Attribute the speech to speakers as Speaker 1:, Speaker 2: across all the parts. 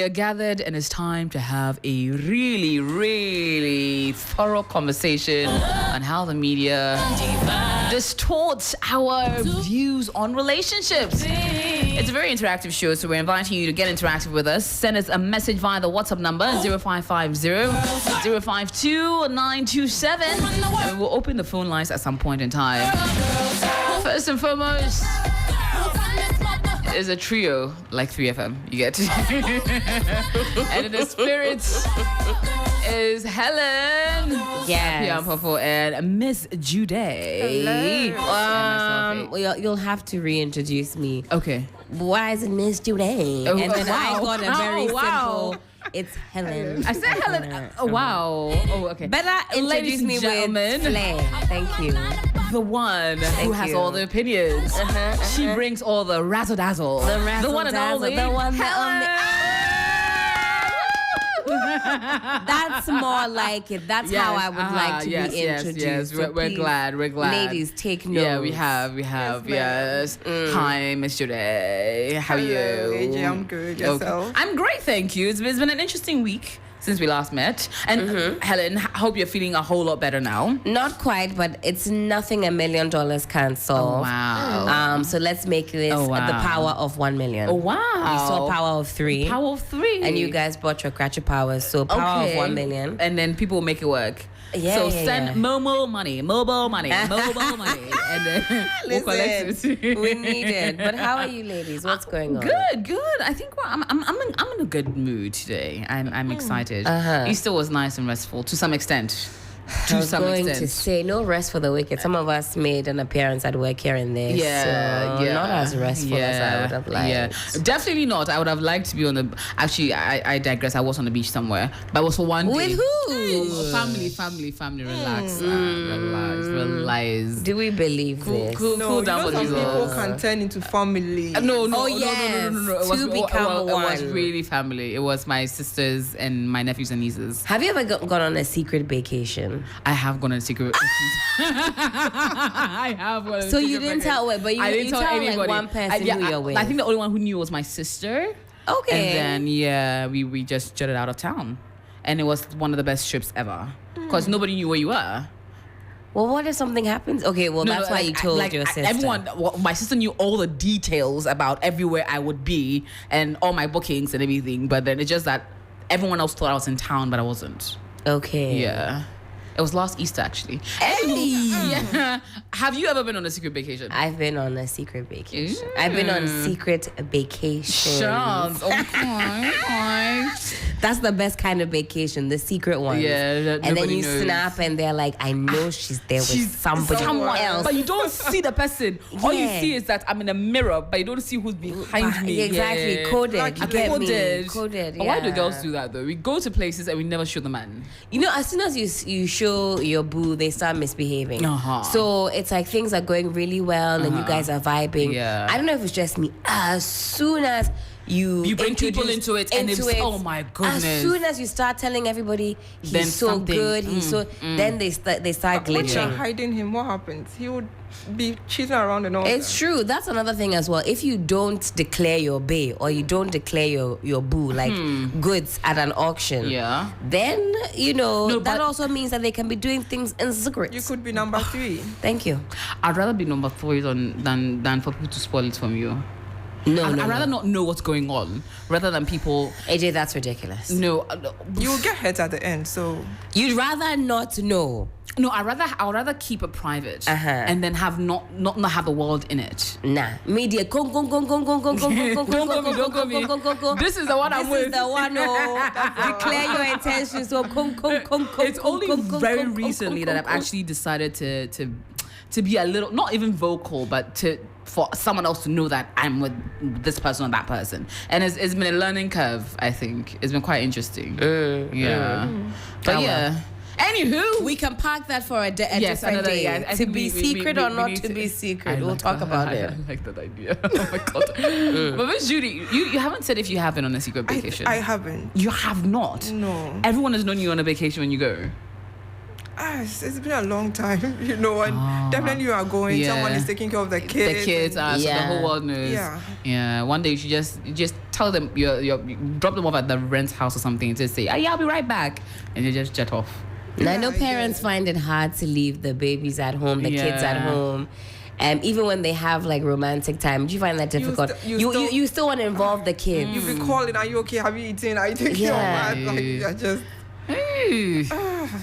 Speaker 1: are gathered and it's time to have a really, really thorough conversation on how the media distorts our views on relationships. It's a very interactive show, so we're inviting you to get interactive with us. Send us a message via the WhatsApp number 0550-052-927, and we'll open the phone lines at some point in time. First and foremost, is a trio like 3FM. You get and in the spirits is Helen,
Speaker 2: yes,
Speaker 1: Popo, and Miss Jude.
Speaker 2: Hello. You'll have to reintroduce me.
Speaker 1: Okay.
Speaker 2: Why is it Miss Jude? And then I got a very simple. It's Helen.
Speaker 1: I said Helen. Oh, wow. Oh, okay.
Speaker 2: Better introduce me with flair. Thank you.
Speaker 1: The one who has all the opinions. She brings all the razzle dazzle. The one and only.
Speaker 2: The one Helen. That's more like it. That's how I would like to be introduced.
Speaker 1: Yes.
Speaker 2: So
Speaker 1: we're glad.
Speaker 2: Ladies, take note.
Speaker 1: Yeah, we have. Yes. Hi, Miss Jude. How are you?
Speaker 3: AJ, I'm good. Yourself?
Speaker 1: Okay. I'm great, thank you. It's been an interesting week since we last met. And Helen, I hope you're feeling a whole lot better now.
Speaker 2: Not quite, but it's nothing $1 million can't solve.
Speaker 1: Oh, wow.
Speaker 2: So let's make this the power of 1 million.
Speaker 1: Oh, wow.
Speaker 2: We saw power of 3.
Speaker 1: Power of 3.
Speaker 2: And you guys brought your Cratchit powers. So power of 1 million.
Speaker 1: And then people will make it work. Send mobile money, and then we'll collect it.
Speaker 2: We need it. But how are you, ladies? What's going on?
Speaker 1: Good. I think I'm in a good mood today. I'm excited. Easter was nice and restful to some extent.
Speaker 2: I was going to say no rest for the wicked. Some of us made an appearance at work here and there. Not as restful as I would have liked.
Speaker 1: Yeah, definitely not. I would have liked to be on the. Actually, I digress. I was on the beach somewhere, but it was for one day.
Speaker 2: With who?
Speaker 1: Family. Relax. Relax.
Speaker 2: Do we believe this?
Speaker 1: Cool down for
Speaker 3: some people can turn into family.
Speaker 1: No.
Speaker 2: It
Speaker 1: was really family. It was my sisters and my nephews and nieces.
Speaker 2: Have you ever gone on a secret vacation?
Speaker 1: I have gone on a secret I have gone on a secret
Speaker 2: So you didn't tell but you didn't tell anybody. Like one person who you're with.
Speaker 1: I think the only one who knew was my sister.
Speaker 2: Okay.
Speaker 1: And then we just jetted out of town. And it was one of the best trips ever. Because nobody knew where you were.
Speaker 2: Well, what if something happens? Okay, well, that's why you told your sister.
Speaker 1: My sister knew all the details about everywhere I would be and all my bookings and everything. But then it's just that everyone else thought I was in town, but I wasn't.
Speaker 2: Okay.
Speaker 1: Yeah. It was last Easter, actually.
Speaker 2: Yeah.
Speaker 1: Have you ever been on a secret vacation?
Speaker 2: I've been on a secret vacation. I've been on secret vacation.
Speaker 1: Okay.
Speaker 2: That's the best kind of vacation, the secret one.
Speaker 1: Yeah,
Speaker 2: and then you
Speaker 1: knows.
Speaker 2: Snap and they're like, I know she's there with somebody else.
Speaker 1: But you don't see the person. All you see is that I'm in a mirror, but you don't see who's behind me.
Speaker 2: Exactly, coded. You get me? Coded,
Speaker 1: But why do girls do that, though? We go to places and we never show the man.
Speaker 2: You know, as soon as you show your boo, they start misbehaving. So it's like things are going really well and you guys are vibing.
Speaker 1: Yeah.
Speaker 2: I don't know if it's just me. As soon as you
Speaker 1: bring people into it, oh my goodness.
Speaker 2: As soon as you start telling everybody he's so good, then they start glitching.
Speaker 3: When you're hiding him, what happens? He would be cheating around and all.
Speaker 2: It's true. That's another thing as well. If you don't declare your bae or you don't declare your boo like goods at an auction, then that also means that they can be doing things in secret.
Speaker 3: You could be number 3.
Speaker 2: Thank you.
Speaker 1: I'd rather be number 3 than for people to spoil it from you. I'd rather not know what's going on rather than people.
Speaker 2: AJ, that's ridiculous.
Speaker 1: No,
Speaker 3: you will get hurt at the end. So
Speaker 2: you'd rather not know.
Speaker 1: No, I'd rather keep it private and then have not have the world in it.
Speaker 2: Nah, media. This is
Speaker 1: the one I'm with.
Speaker 2: This is the one. Declare your intentions. So
Speaker 1: it's only very recently that I've actually decided to be a little, not even vocal, but for someone else to know that I'm with this person or that person. And it's been a learning curve, I think. It's been quite interesting. But yeah. Anywho,
Speaker 2: we can park that for a different day.
Speaker 1: Yeah,
Speaker 2: to be secret or not to be secret. We'll talk about it.
Speaker 1: I like that idea. Oh my God. But Miss Judy, you haven't said if you have been on a secret vacation.
Speaker 3: I haven't.
Speaker 1: You have not?
Speaker 3: No.
Speaker 1: Everyone has known you on a vacation when you go.
Speaker 3: It's been a long time, and definitely you are going.
Speaker 1: Yeah.
Speaker 3: Someone is taking care of the kids.
Speaker 1: The kids, so the whole world knows.
Speaker 3: Yeah.
Speaker 1: One day you should just tell them you drop them off at the rent house or something. Just say, I'll be right back, and you just jet off.
Speaker 2: And I know parents find it hard to leave the babies at home, the kids at home. Even when they have like romantic time, do you find that difficult? You still want to involve the kids.
Speaker 3: You be calling, are you okay? Have you eaten? Are you taking care of that? Like, you're just...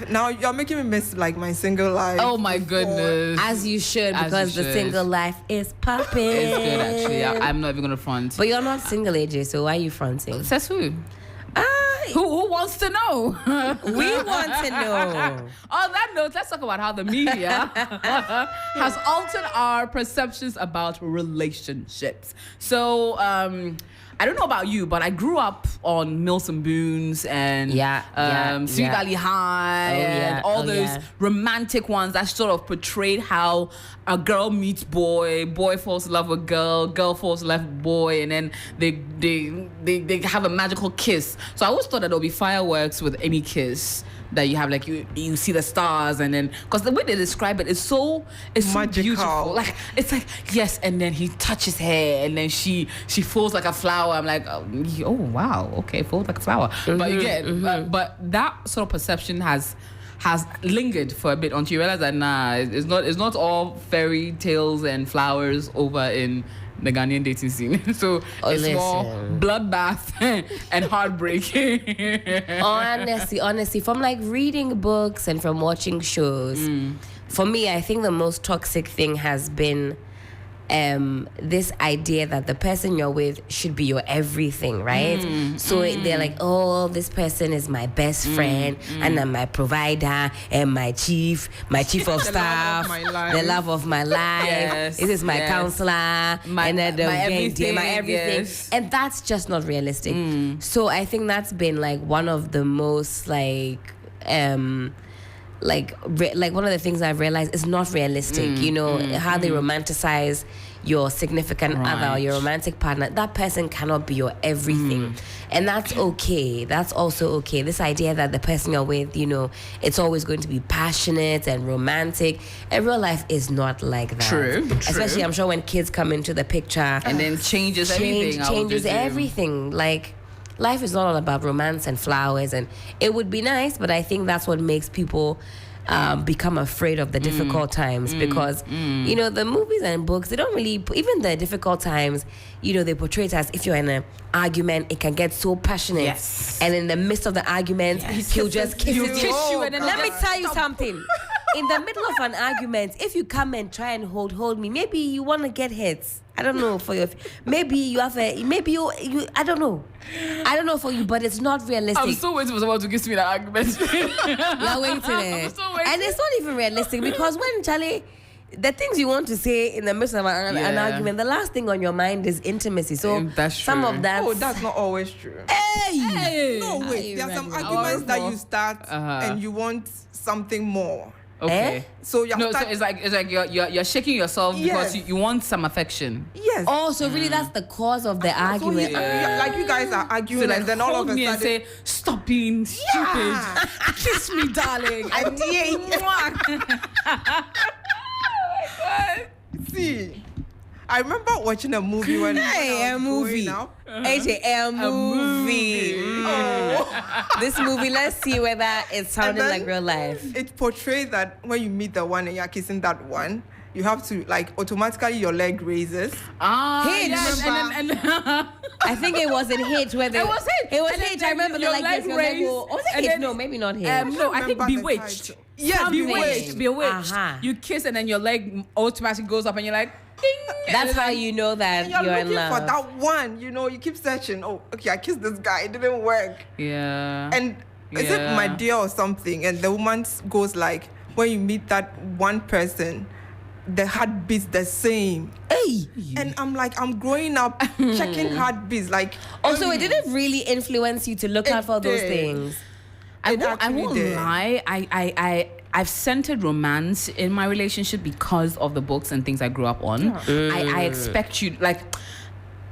Speaker 3: now you're making me miss like my single life.
Speaker 1: Oh my goodness.
Speaker 2: As you should, because the single life is popping.
Speaker 1: It's good actually. I'm not even gonna front.
Speaker 2: But you're not single, AJ, so why are you fronting?
Speaker 1: Says who? Who wants to know?
Speaker 2: We want to know.
Speaker 1: On that note, let's talk about how the media has altered our perceptions about relationships. So, I don't know about you, but I grew up on Milton Boons and Sweet Valley High and all those romantic ones that sort of portrayed how a girl meets boy falls in love with girl falls in love with boy, and then they have a magical kiss. So I always thought that there'll be fireworks with any kiss. That you have, like you see the stars, and then because the way they describe it's so beautiful. Like it's like yes, and then he touches her, and then she falls like a flower. I'm like, oh wow, okay, falls like a flower. But again, but that sort of perception has lingered for a bit until you realize that it's not all fairy tales and flowers over in the Ghanaian dating scene. So it's more bloodbath and heartbreak.
Speaker 2: honestly, from like reading books and from watching shows, for me, I think the most toxic thing has been this idea that the person you're with should be your everything, right? So they're like, oh, this person is my best friend, and I'm my provider and my chief of staff, the love of my life.
Speaker 1: Yes,
Speaker 2: this is my counselor, and then my everything.
Speaker 1: Yes.
Speaker 2: And that's just not realistic. So I think that's been like one of the most like one of the things I've realized is not realistic. How they romanticize your significant other or your romantic partner. That person cannot be your everything, and that's okay. That's also okay. This idea that the person you're with, it's always going to be passionate and romantic. And real life is not like that.
Speaker 1: True.
Speaker 2: Especially, I'm sure when kids come into the picture,
Speaker 1: and then changes
Speaker 2: everything. Like, life is not all about romance and flowers, and it would be nice, but I think that's what makes people become afraid of the difficult times, because the movies and books, they don't really, even the difficult times, they portray it as if you're in an argument, it can get so passionate, and in the midst of the argument, he'll just kiss you, and then let me tell you something. In the middle of an argument, if you come and try and hold me, maybe you want to get hit. I don't know for you. Maybe you have you I don't know. I don't know for you, but it's not realistic.
Speaker 1: I'm still waiting for someone to kiss me that argument.
Speaker 2: You're waiting. And it's not even realistic, because when Charlie, the things you want to say in the midst of an argument, the last thing on your mind is intimacy. So
Speaker 1: that's true.
Speaker 2: Some of that.
Speaker 3: Oh, that's not always true.
Speaker 2: Hey!
Speaker 3: No, wait. There are some arguments that you start and you want something more.
Speaker 1: Okay.
Speaker 3: So
Speaker 1: so it's like you're shaking yourself because you want some affection.
Speaker 3: Yes.
Speaker 2: Oh, so really that's the cause of the argument.
Speaker 3: Like you guys are arguing, and then all of a sudden
Speaker 1: and say, "Stop being stupid. Kiss me, darling."
Speaker 3: See, I remember watching a movie when
Speaker 2: a movie. A movie.
Speaker 3: Oh.
Speaker 2: This movie, let's see whether it sounded like real life.
Speaker 3: It portrays that when you meet the one and you're kissing that one, you have to automatically your leg raises.
Speaker 2: Hitch. And I think it was in Hitch where
Speaker 1: it was Hitch.
Speaker 2: It was Hitch. I remember
Speaker 1: your leg raised.
Speaker 2: Was it Hitch? No, maybe not Hitch.
Speaker 1: No, I think Bewitched.
Speaker 3: Yeah, Bewitched.
Speaker 1: You kiss and then your leg automatically goes up and you're like, ding.
Speaker 2: That's how you know that
Speaker 3: you're
Speaker 2: in
Speaker 3: looking
Speaker 2: love.
Speaker 3: for that one. You keep searching. Oh, okay, I kissed this guy. It didn't work.
Speaker 1: Yeah.
Speaker 3: And is it my dear or something? And the woman goes like, when you meet that one person, the heart beats the same.
Speaker 2: Hey.
Speaker 3: And I'm like, I'm growing up checking heartbeats. Like,
Speaker 2: also, it didn't really influence you to look out for those things.
Speaker 1: I won't lie. I've centered romance in my relationship because of the books and things I grew up on. I expect you, like,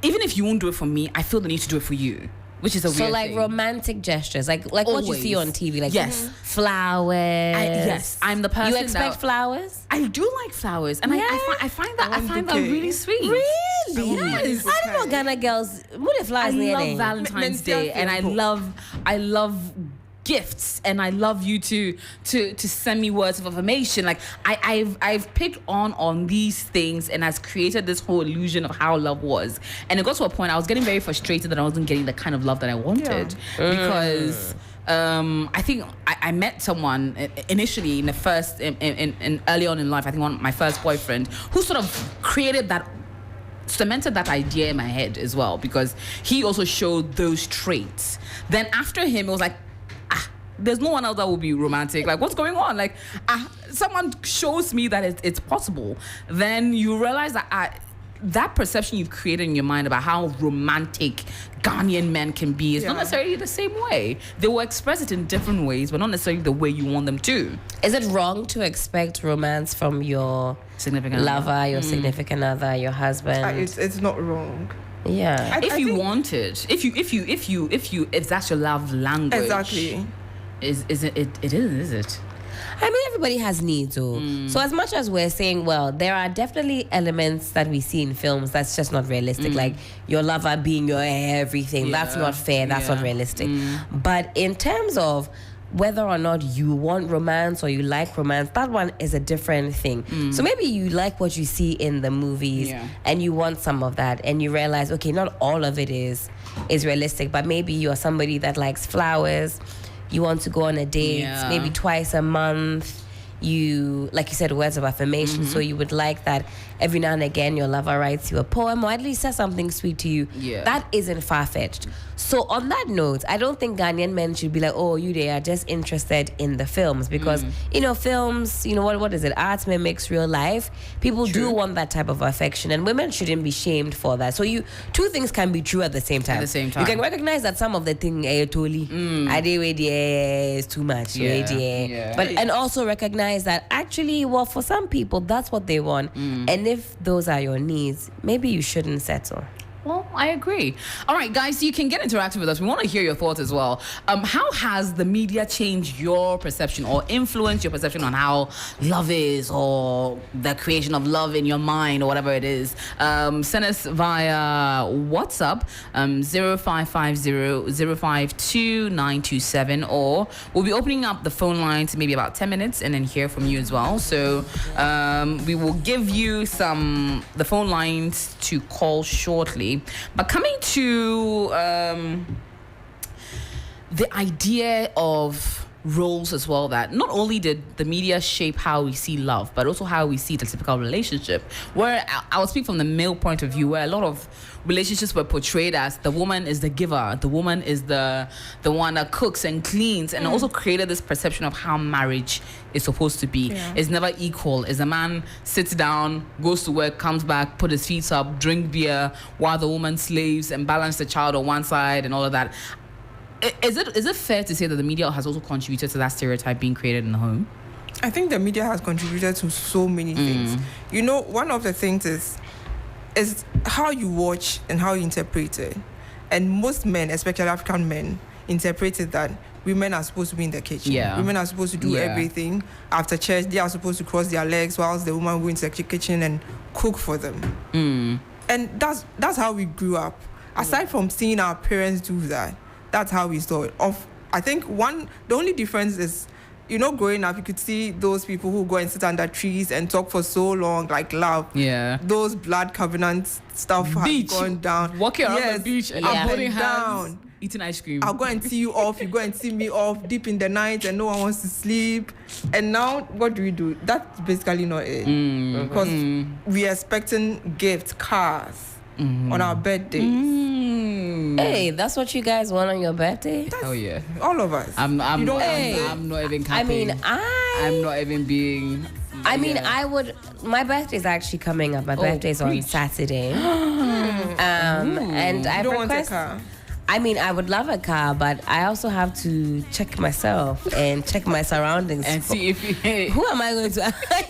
Speaker 1: even if you won't do it for me, I feel the need to do it for you. which is a weird
Speaker 2: so like
Speaker 1: thing.
Speaker 2: Romantic gestures, like what you see on TV, like
Speaker 1: yes,
Speaker 2: flowers.
Speaker 1: Yes, I'm the person.
Speaker 2: You expect flowers?
Speaker 1: I do like flowers, and I find that really sweet.
Speaker 2: Really?
Speaker 1: Yes.
Speaker 2: I don't know Ghana girls. What if flowers?
Speaker 1: I love Valentine's Day, and I love gifts, and I love you to send me words of affirmation. Like I've picked on these things, and has created this whole illusion of how love was. And it got to a point I was getting very frustrated that I wasn't getting the kind of love that I wanted, because I think I met someone initially in the first in early on in life. I think my first boyfriend, who sort of cemented that idea in my head as well, because he also showed those traits. Then after him, it was like, there's no one else that will be romantic. Like, what's going on? Like, someone shows me that it's possible. Then you realize that that perception you've created in your mind about how romantic Ghanaian men can be is not necessarily the same way. They will express it in different ways, but not necessarily the way you want them to.
Speaker 2: Is it wrong to expect romance from your
Speaker 1: significant
Speaker 2: lover, your significant other, your husband?
Speaker 3: It's not wrong.
Speaker 2: Yeah.
Speaker 1: If you want it, if that's your love language,
Speaker 3: exactly.
Speaker 1: Is it?
Speaker 2: I mean, everybody has needs, so as much as we're saying, well, there are definitely elements that we see in films that's just not realistic, like your lover being your everything. That's not fair. That's not realistic. But in terms of whether or not you want romance or you like romance, that one is a different thing. So maybe you like what you see in the movies and you want some of that, and you realize, okay, not all of it is realistic, but maybe you're somebody that likes flowers. You want to go on a date maybe twice a month. You, like you said, words of affirmation. So you would like that every now and again your lover writes you a poem or at least says something sweet to you. That isn't far-fetched. So on that note, I don't think Ghanaian men should be like, oh, they are just interested in the films, because films, what is it? Art mimics real life. People do want that type of affection, and women shouldn't be shamed for that. So two things can be true at the same time. You can recognize that some of the thing is too much. But and also recognize that actually, well, for some people that's what they want, and if those are your needs, maybe you shouldn't settle.
Speaker 1: Well, I agree. All right, guys, you can get interactive with us. We want to hear your thoughts as well. How has the media changed your perception or influenced your perception on how love is, or the creation of love in your mind, or whatever it is? Send us via WhatsApp, 0550-052-927, or we'll be opening up the phone lines in maybe about 10 minutes and then hear from you as well. So we will give you the phone lines to call shortly. But coming to the idea of roles as well, that not only did the media shape how we see love, but also how we see the typical relationship, where I will speak from the male point of view, where a lot of relationships were portrayed as the woman is the giver, the woman is the one that cooks and cleans, and also created this perception of how marriage is supposed to be. It's never equal. As a man sits down, goes to work, comes back, put his feet up, drink beer, while the woman slaves and balance the child on one side and all of that. Is it fair to say that the media has also contributed to that stereotype being created in the home?
Speaker 3: I think the media has contributed to so many things. One of the things is how you watch and how you interpret it. And most men, especially African men, interpret it that women are supposed to be in the kitchen. Women are supposed to do everything. After church, they are supposed to cross their legs whilst the woman goes into the kitchen and cook for them. And that's how we grew up. Aside from seeing our parents do that, that's how we saw it. I think the only difference is, growing up, you could see those people who go and sit under trees and talk for so long, like love. Those blood covenant stuff has gone down.
Speaker 1: Walking around the beach and holding hands, eating ice cream.
Speaker 3: I'll go and see you off. You go and see me off deep in the night, and no one wants to sleep. And now, what do? That's basically not it. Because we are expecting gifts, cars on our birthdays.
Speaker 2: Hey, that's what you guys want on your birthday?
Speaker 1: Hell yeah.
Speaker 3: All of us.
Speaker 1: I'm not even capping. I'm not even being...
Speaker 2: My birthday is actually coming up. My birthday is on Saturday. And I
Speaker 3: don't want a car.
Speaker 2: I mean, I would love a car, but I also have to check myself and check my surroundings
Speaker 1: and see if
Speaker 2: who am I going to ask? Who am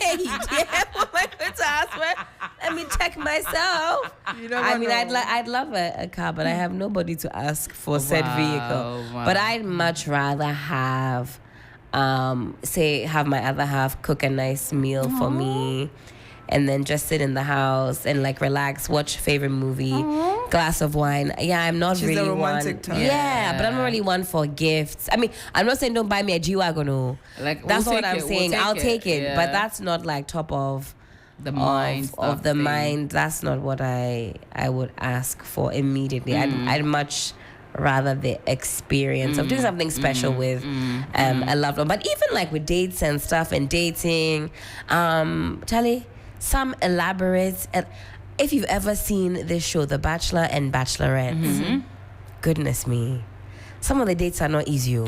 Speaker 2: I going to ask for? Let me check myself. I mean, I'd love a car, but I have nobody to ask for said vehicle. Wow. But I'd much rather have, have my other half cook a nice meal for me. And then just sit in the house and like relax, watch favorite movie, glass of wine. Yeah, I'm not really
Speaker 3: a romantic
Speaker 2: one. Yeah, but I'm not really one for gifts. I mean, I'm not saying don't buy me a G-Wagon. No.
Speaker 1: Like,
Speaker 2: that's what I'm saying. I'll take it, but that's not like top of
Speaker 1: the mind
Speaker 2: of the mind. That's not what I would ask for immediately. I'd much rather the experience of doing something special with a loved one. But even like with dates and stuff and dating, Charlie. Some elaborate. If you've ever seen this show, The Bachelor and Bachelorette, goodness me, some of the dates are not easy.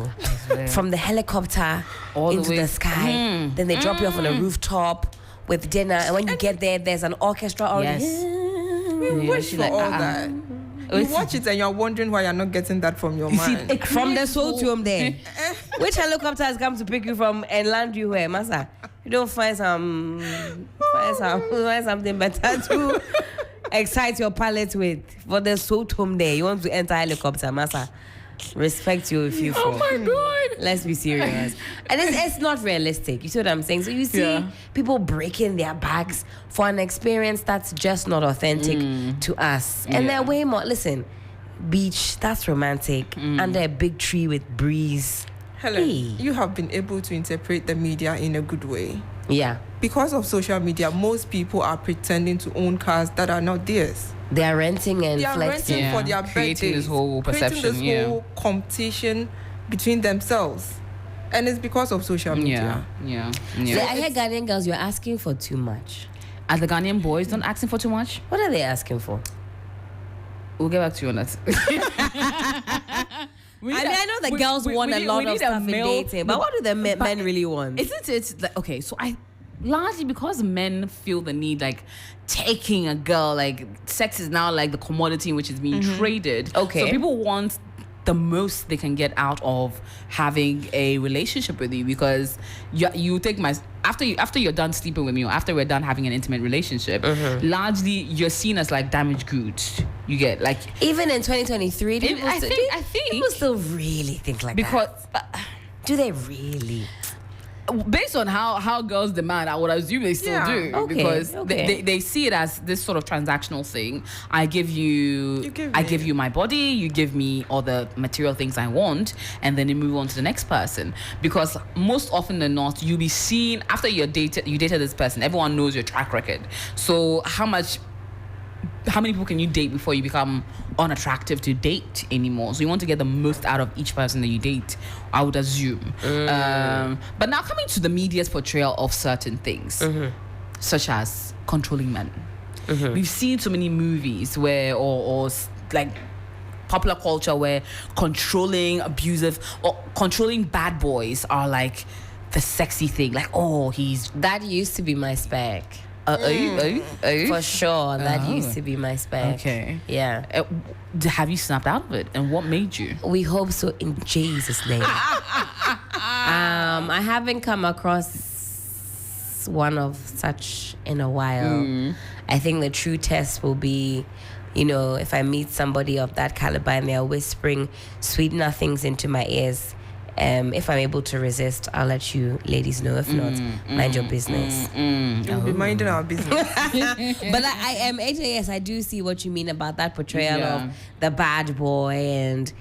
Speaker 2: From the helicopter all into the sky, then they drop you off on a rooftop with dinner, and when you get there, there's an orchestra already.
Speaker 3: We wish for all that. You watch it and you're wondering why you're not getting that from your mind.
Speaker 2: From the soul to home there. Which helicopter has come to pick you from and land you where, Masa? You don't find something better to excite your palate with. For the soul to home there, you want to enter helicopter, Masa. Respect you if you fall.
Speaker 1: Oh my God.
Speaker 2: Let's be serious. And it's not realistic. You see what I'm saying? So you see people breaking their backs for an experience that's just not authentic to us. And they're way more, listen, beach, that's romantic. Under a big tree with breeze.
Speaker 3: Helen, you have been able to interpret the media in a good way.
Speaker 2: Yeah.
Speaker 3: Because of social media, most people are pretending to own cars that are not theirs.
Speaker 2: They are renting and flexing.
Speaker 3: Renting for their
Speaker 1: creating
Speaker 3: birthdays,
Speaker 1: this whole perception,
Speaker 3: creating this whole competition between themselves, and it's because of social media.
Speaker 2: Yeah. So I hear Ghanaian girls, you're asking for too much.
Speaker 1: Are the Ghanaian boys not asking for too much?
Speaker 2: What are they asking for?
Speaker 1: We'll get back to you on that.
Speaker 2: I know the girls want a lot of stuff in dating, but what do the men really want?
Speaker 1: Isn't it like, okay? So largely because men feel the need, like taking a girl, like sex is now like the commodity in which it's being traded.
Speaker 2: Okay.
Speaker 1: So people want the most they can get out of having a relationship with you, because you take after you're done sleeping with me, or after we're done having an intimate relationship, largely you're seen as like damaged goods. You get like,
Speaker 2: even in 2023,
Speaker 1: I think
Speaker 2: people still really think like that. Do they really?
Speaker 1: Based on how girls demand, I would assume they still do.
Speaker 2: Okay,
Speaker 1: because they see it as this sort of transactional thing. I give you my body, you give me all the material things I want, and then you move on to the next person. Because most often than not, you'll be seen after you dated this person. Everyone knows your track record. So how many people can you date before you become unattractive to date anymore? So you want to get the most out of each person that you date, I would assume. But now coming to the media's portrayal of certain things, such as controlling men. We've seen so many movies where, or like popular culture where controlling, abusive, or controlling bad boys are like the sexy thing. Like,
Speaker 2: that used to be my spec.
Speaker 1: Are you?
Speaker 2: For sure, that used to be my spec.
Speaker 1: Okay.
Speaker 2: Yeah.
Speaker 1: Have you snapped out of it? And what made you?
Speaker 2: We hope so, in Jesus' name. I haven't come across one of such in a while. I think the true test will be, if I meet somebody of that caliber and they're whispering sweet nothings into my ears, if I'm able to resist, I'll let you ladies know. If not, mind your business.
Speaker 3: We'll be minding our business.
Speaker 2: But I am AJS. I do see what you mean about that portrayal of the bad boy, and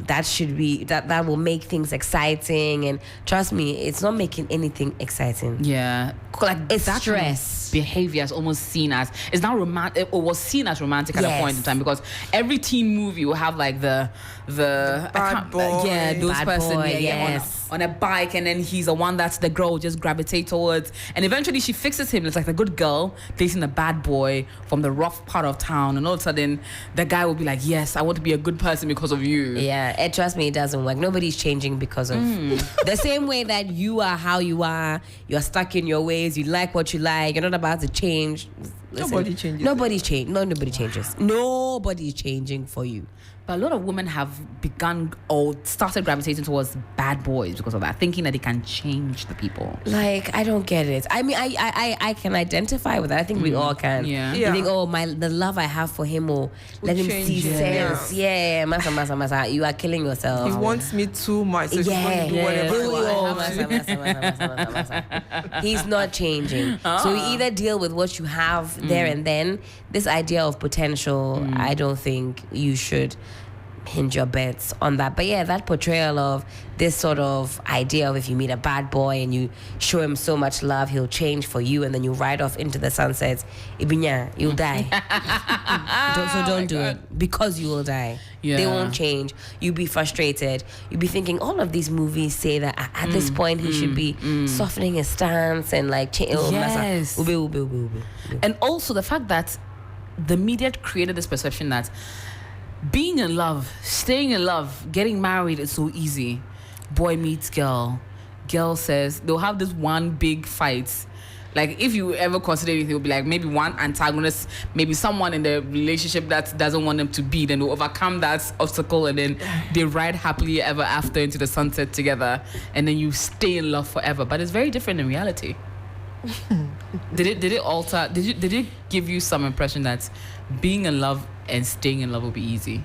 Speaker 2: that should be that will make things exciting. And trust me, it's not making anything exciting.
Speaker 1: Yeah, like
Speaker 2: it's
Speaker 1: that
Speaker 2: stress.
Speaker 1: Behavior is almost seen as, it's now romantic, or was seen as romantic at a point in time, because every teen movie will have like the
Speaker 3: bad boy,
Speaker 1: those
Speaker 2: bad
Speaker 1: person,
Speaker 2: boy, yes.
Speaker 1: on a bike, and then he's the one that the girl will just gravitate towards, and eventually she fixes him. It's like the good girl dating a bad boy from the rough part of town, and all of a sudden the guy will be like, yes, I want to be a good person because of you.
Speaker 2: Yeah, and trust me, it doesn't work. Nobody's changing because of the same way that you are how you are. You're stuck in your ways. You like what you like. You're not about to change. Listen,
Speaker 3: nobody changes.
Speaker 2: Nobody's changing. No, nobody changes. Nobody's changing for you.
Speaker 1: But a lot of women have begun or started gravitating towards bad boys because of that, thinking that they can change the people.
Speaker 2: Like, I don't get it. I mean, I can identify with that. I think we all can.
Speaker 1: Yeah.
Speaker 2: You think, oh, the love I have for him will let him see sense. Yeah, masa. You are killing yourself.
Speaker 3: He wants me too much. So
Speaker 2: yeah.
Speaker 3: Do whatever
Speaker 2: masa. He's not changing. So you either deal with what you have there and then. This idea of potential, I don't think you should hinge your bets on that. But yeah, that portrayal of this sort of idea of if you meet a bad boy and you show him so much love, he'll change for you, and then you ride off into the sunset, Ibinya, you'll die. Don't do it, because you will die. Yeah. They won't change. You'll be frustrated. You'll be thinking, all of these movies say that at this point he should be softening his stance and like
Speaker 1: yes. And also the fact that the media created this perception that being in love, staying in love, getting married is so easy. Boy meets girl. Girl says they'll have this one big fight. Like, if you ever consider it, it'll be like maybe one antagonist, maybe someone in the relationship that doesn't want them to be, then they'll overcome that obstacle, and then they ride happily ever after into the sunset together, and then you stay in love forever. But it's very different in reality. Did it alter? Did it give you some impression that being in love and staying in love will be easy?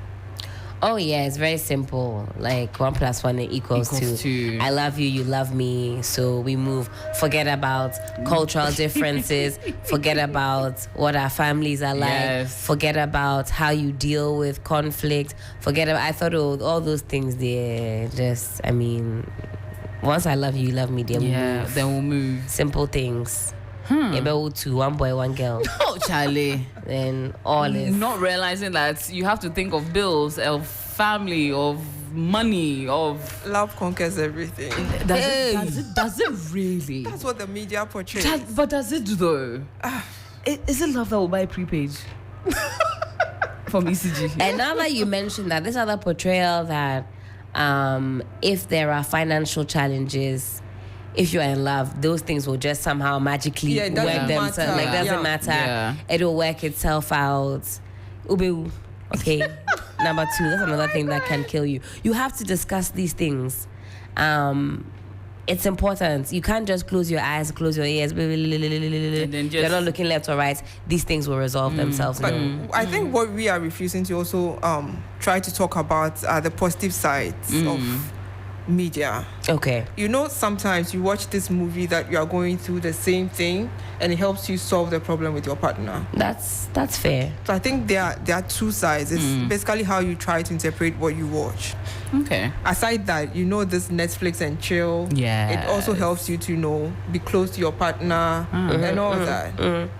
Speaker 2: Oh yeah, it's very simple. Like 1 + 1 equals 2. I love you, you love me, so we move. Forget about cultural differences. Forget about what our families are like.
Speaker 1: Yes.
Speaker 2: Forget about how you deal with conflict. I thought all those things. They're just, I mean, once I love you, you love me.
Speaker 1: Then we'll move.
Speaker 2: Simple things. About 2, 1 boy, 1 girl.
Speaker 1: Oh, Charlie.
Speaker 2: Then all is
Speaker 1: not realizing that you have to think of bills, of family, of money, of
Speaker 3: love conquers everything.
Speaker 1: Does it really?
Speaker 3: That's what the media portrays.
Speaker 1: But does it though? Is it love that will buy prepaid from ECG?
Speaker 2: And now that you mentioned that, this other portrayal that if there are financial challenges, if you're in love, those things will just somehow magically work themselves. Like, doesn't matter. Yeah. It'll work itself out. Okay. Number 2, that's another thing that can kill you. You have to discuss these things. It's important. You can't just close your eyes, close your ears, and then you're not looking left or right. These things will resolve themselves.
Speaker 3: But I think what we are refusing to also try to talk about are the positive sides of media.
Speaker 2: Okay.
Speaker 3: You know, sometimes you watch this movie that you are going through the same thing, and it helps you solve the problem with your partner.
Speaker 2: That's fair.
Speaker 3: So I think there are 2 sides. It's basically how you try to interpret what you watch.
Speaker 1: Okay.
Speaker 3: Aside that, this Netflix and chill.
Speaker 1: Yeah.
Speaker 3: It also helps you to be close to your partner and all that.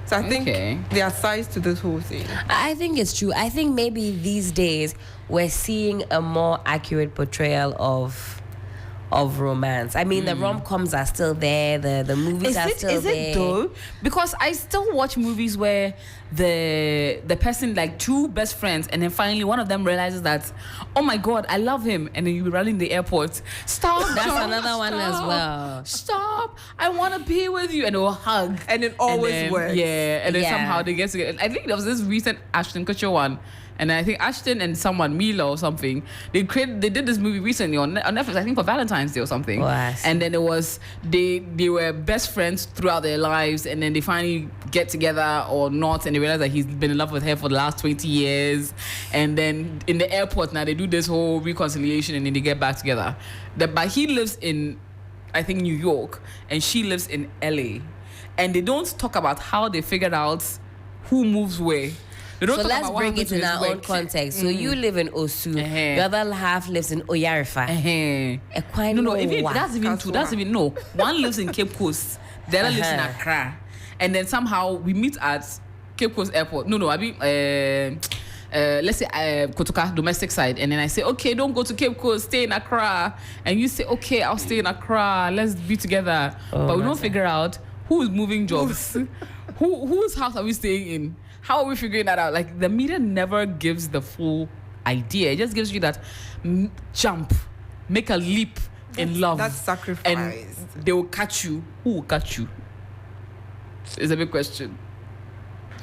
Speaker 3: So I think there are sides to this whole thing.
Speaker 2: I think it's true. I think maybe these days we're seeing a more accurate portrayal of romance. I mean, the rom-coms are still there. The movies are still there.
Speaker 1: Is it though? Because I still watch movies where the person, like 2 best friends, and then finally one of them realizes that, oh my God, I love him, and then you run in the airport. Stop.
Speaker 2: That's another one as well.
Speaker 1: Stop. I want to be with you, and they'll hug.
Speaker 3: And it always works.
Speaker 1: Yeah, and then somehow they get together. I think there was this recent Ashton Kutcher one. And I think Ashton and someone, Mila or something, they did this movie recently on Netflix, I think for Valentine's Day or something. And then it was, they were best friends throughout their lives, and then they finally get together or not, and they realize that he's been in love with her for the last 20 years. And then in the airport now, they do this whole reconciliation, and then they get back together. But he lives in, I think, New York, and she lives in LA. And they don't talk about how they figured out who moves where.
Speaker 2: So let's bring it in our own context. So you live in Osu, the other half lives in Oyarifa.
Speaker 1: No, that's even true. That's even no. One lives in Cape Coast, the other lives in Accra, and then somehow we meet at Cape Coast Airport. I mean, let's say Kotoka, domestic side, and then I say, okay, don't go to Cape Coast, stay in Accra, and you say, okay, I'll stay in Accra, let's be together, but we don't figure out who's moving jobs, whose house are we staying in, how are we figuring that out? Like, the media never gives the full idea. It just gives you that jump, make a leap in love.
Speaker 3: That's sacrifice.
Speaker 1: And they will catch you. Who will catch you? It's a big question.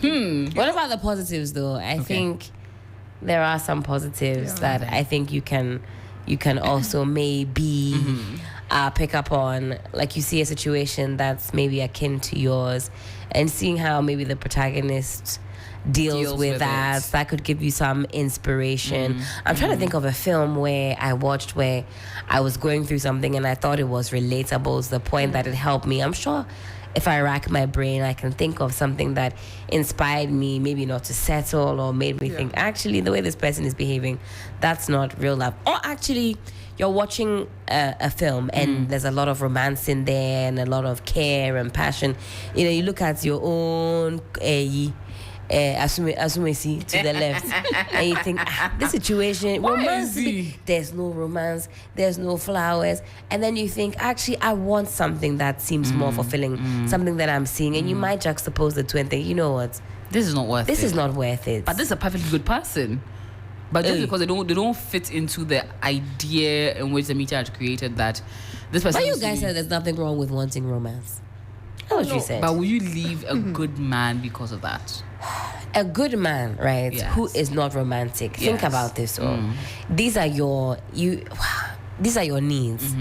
Speaker 2: What about the positives, though? I think there are some positives that I think you can also maybe pick up on. Like, you see a situation that's maybe akin to yours, and seeing how maybe the protagonist deals with that. That could give you some inspiration. I'm trying to think of a film where I watched where I was going through something and I thought it was relatable to the point that it helped me. I'm sure if I rack my brain, I can think of something that inspired me, maybe not to settle, or made me think, actually, the way this person is behaving, that's not real love. Or actually, you're watching a film and there's a lot of romance in there and a lot of care and passion. You know, you look at your own Asumesi to the left, and you think, this situation, romance, there's no romance, there's no flowers, and then you think, actually, I want something that seems more fulfilling, something that I'm seeing, and you might juxtapose the two and think, you know what,
Speaker 1: this is not worth it.
Speaker 2: This is not worth it.
Speaker 1: But this is a perfectly good person. But just because they don't fit into the idea in which the media had created, that this person.
Speaker 2: But you guys said there's nothing wrong with wanting romance. That's what you said.
Speaker 1: But will you leave a good man because of that?
Speaker 2: A good man, right?
Speaker 1: Yes.
Speaker 2: Who is not romantic. Think about this. These are your needs.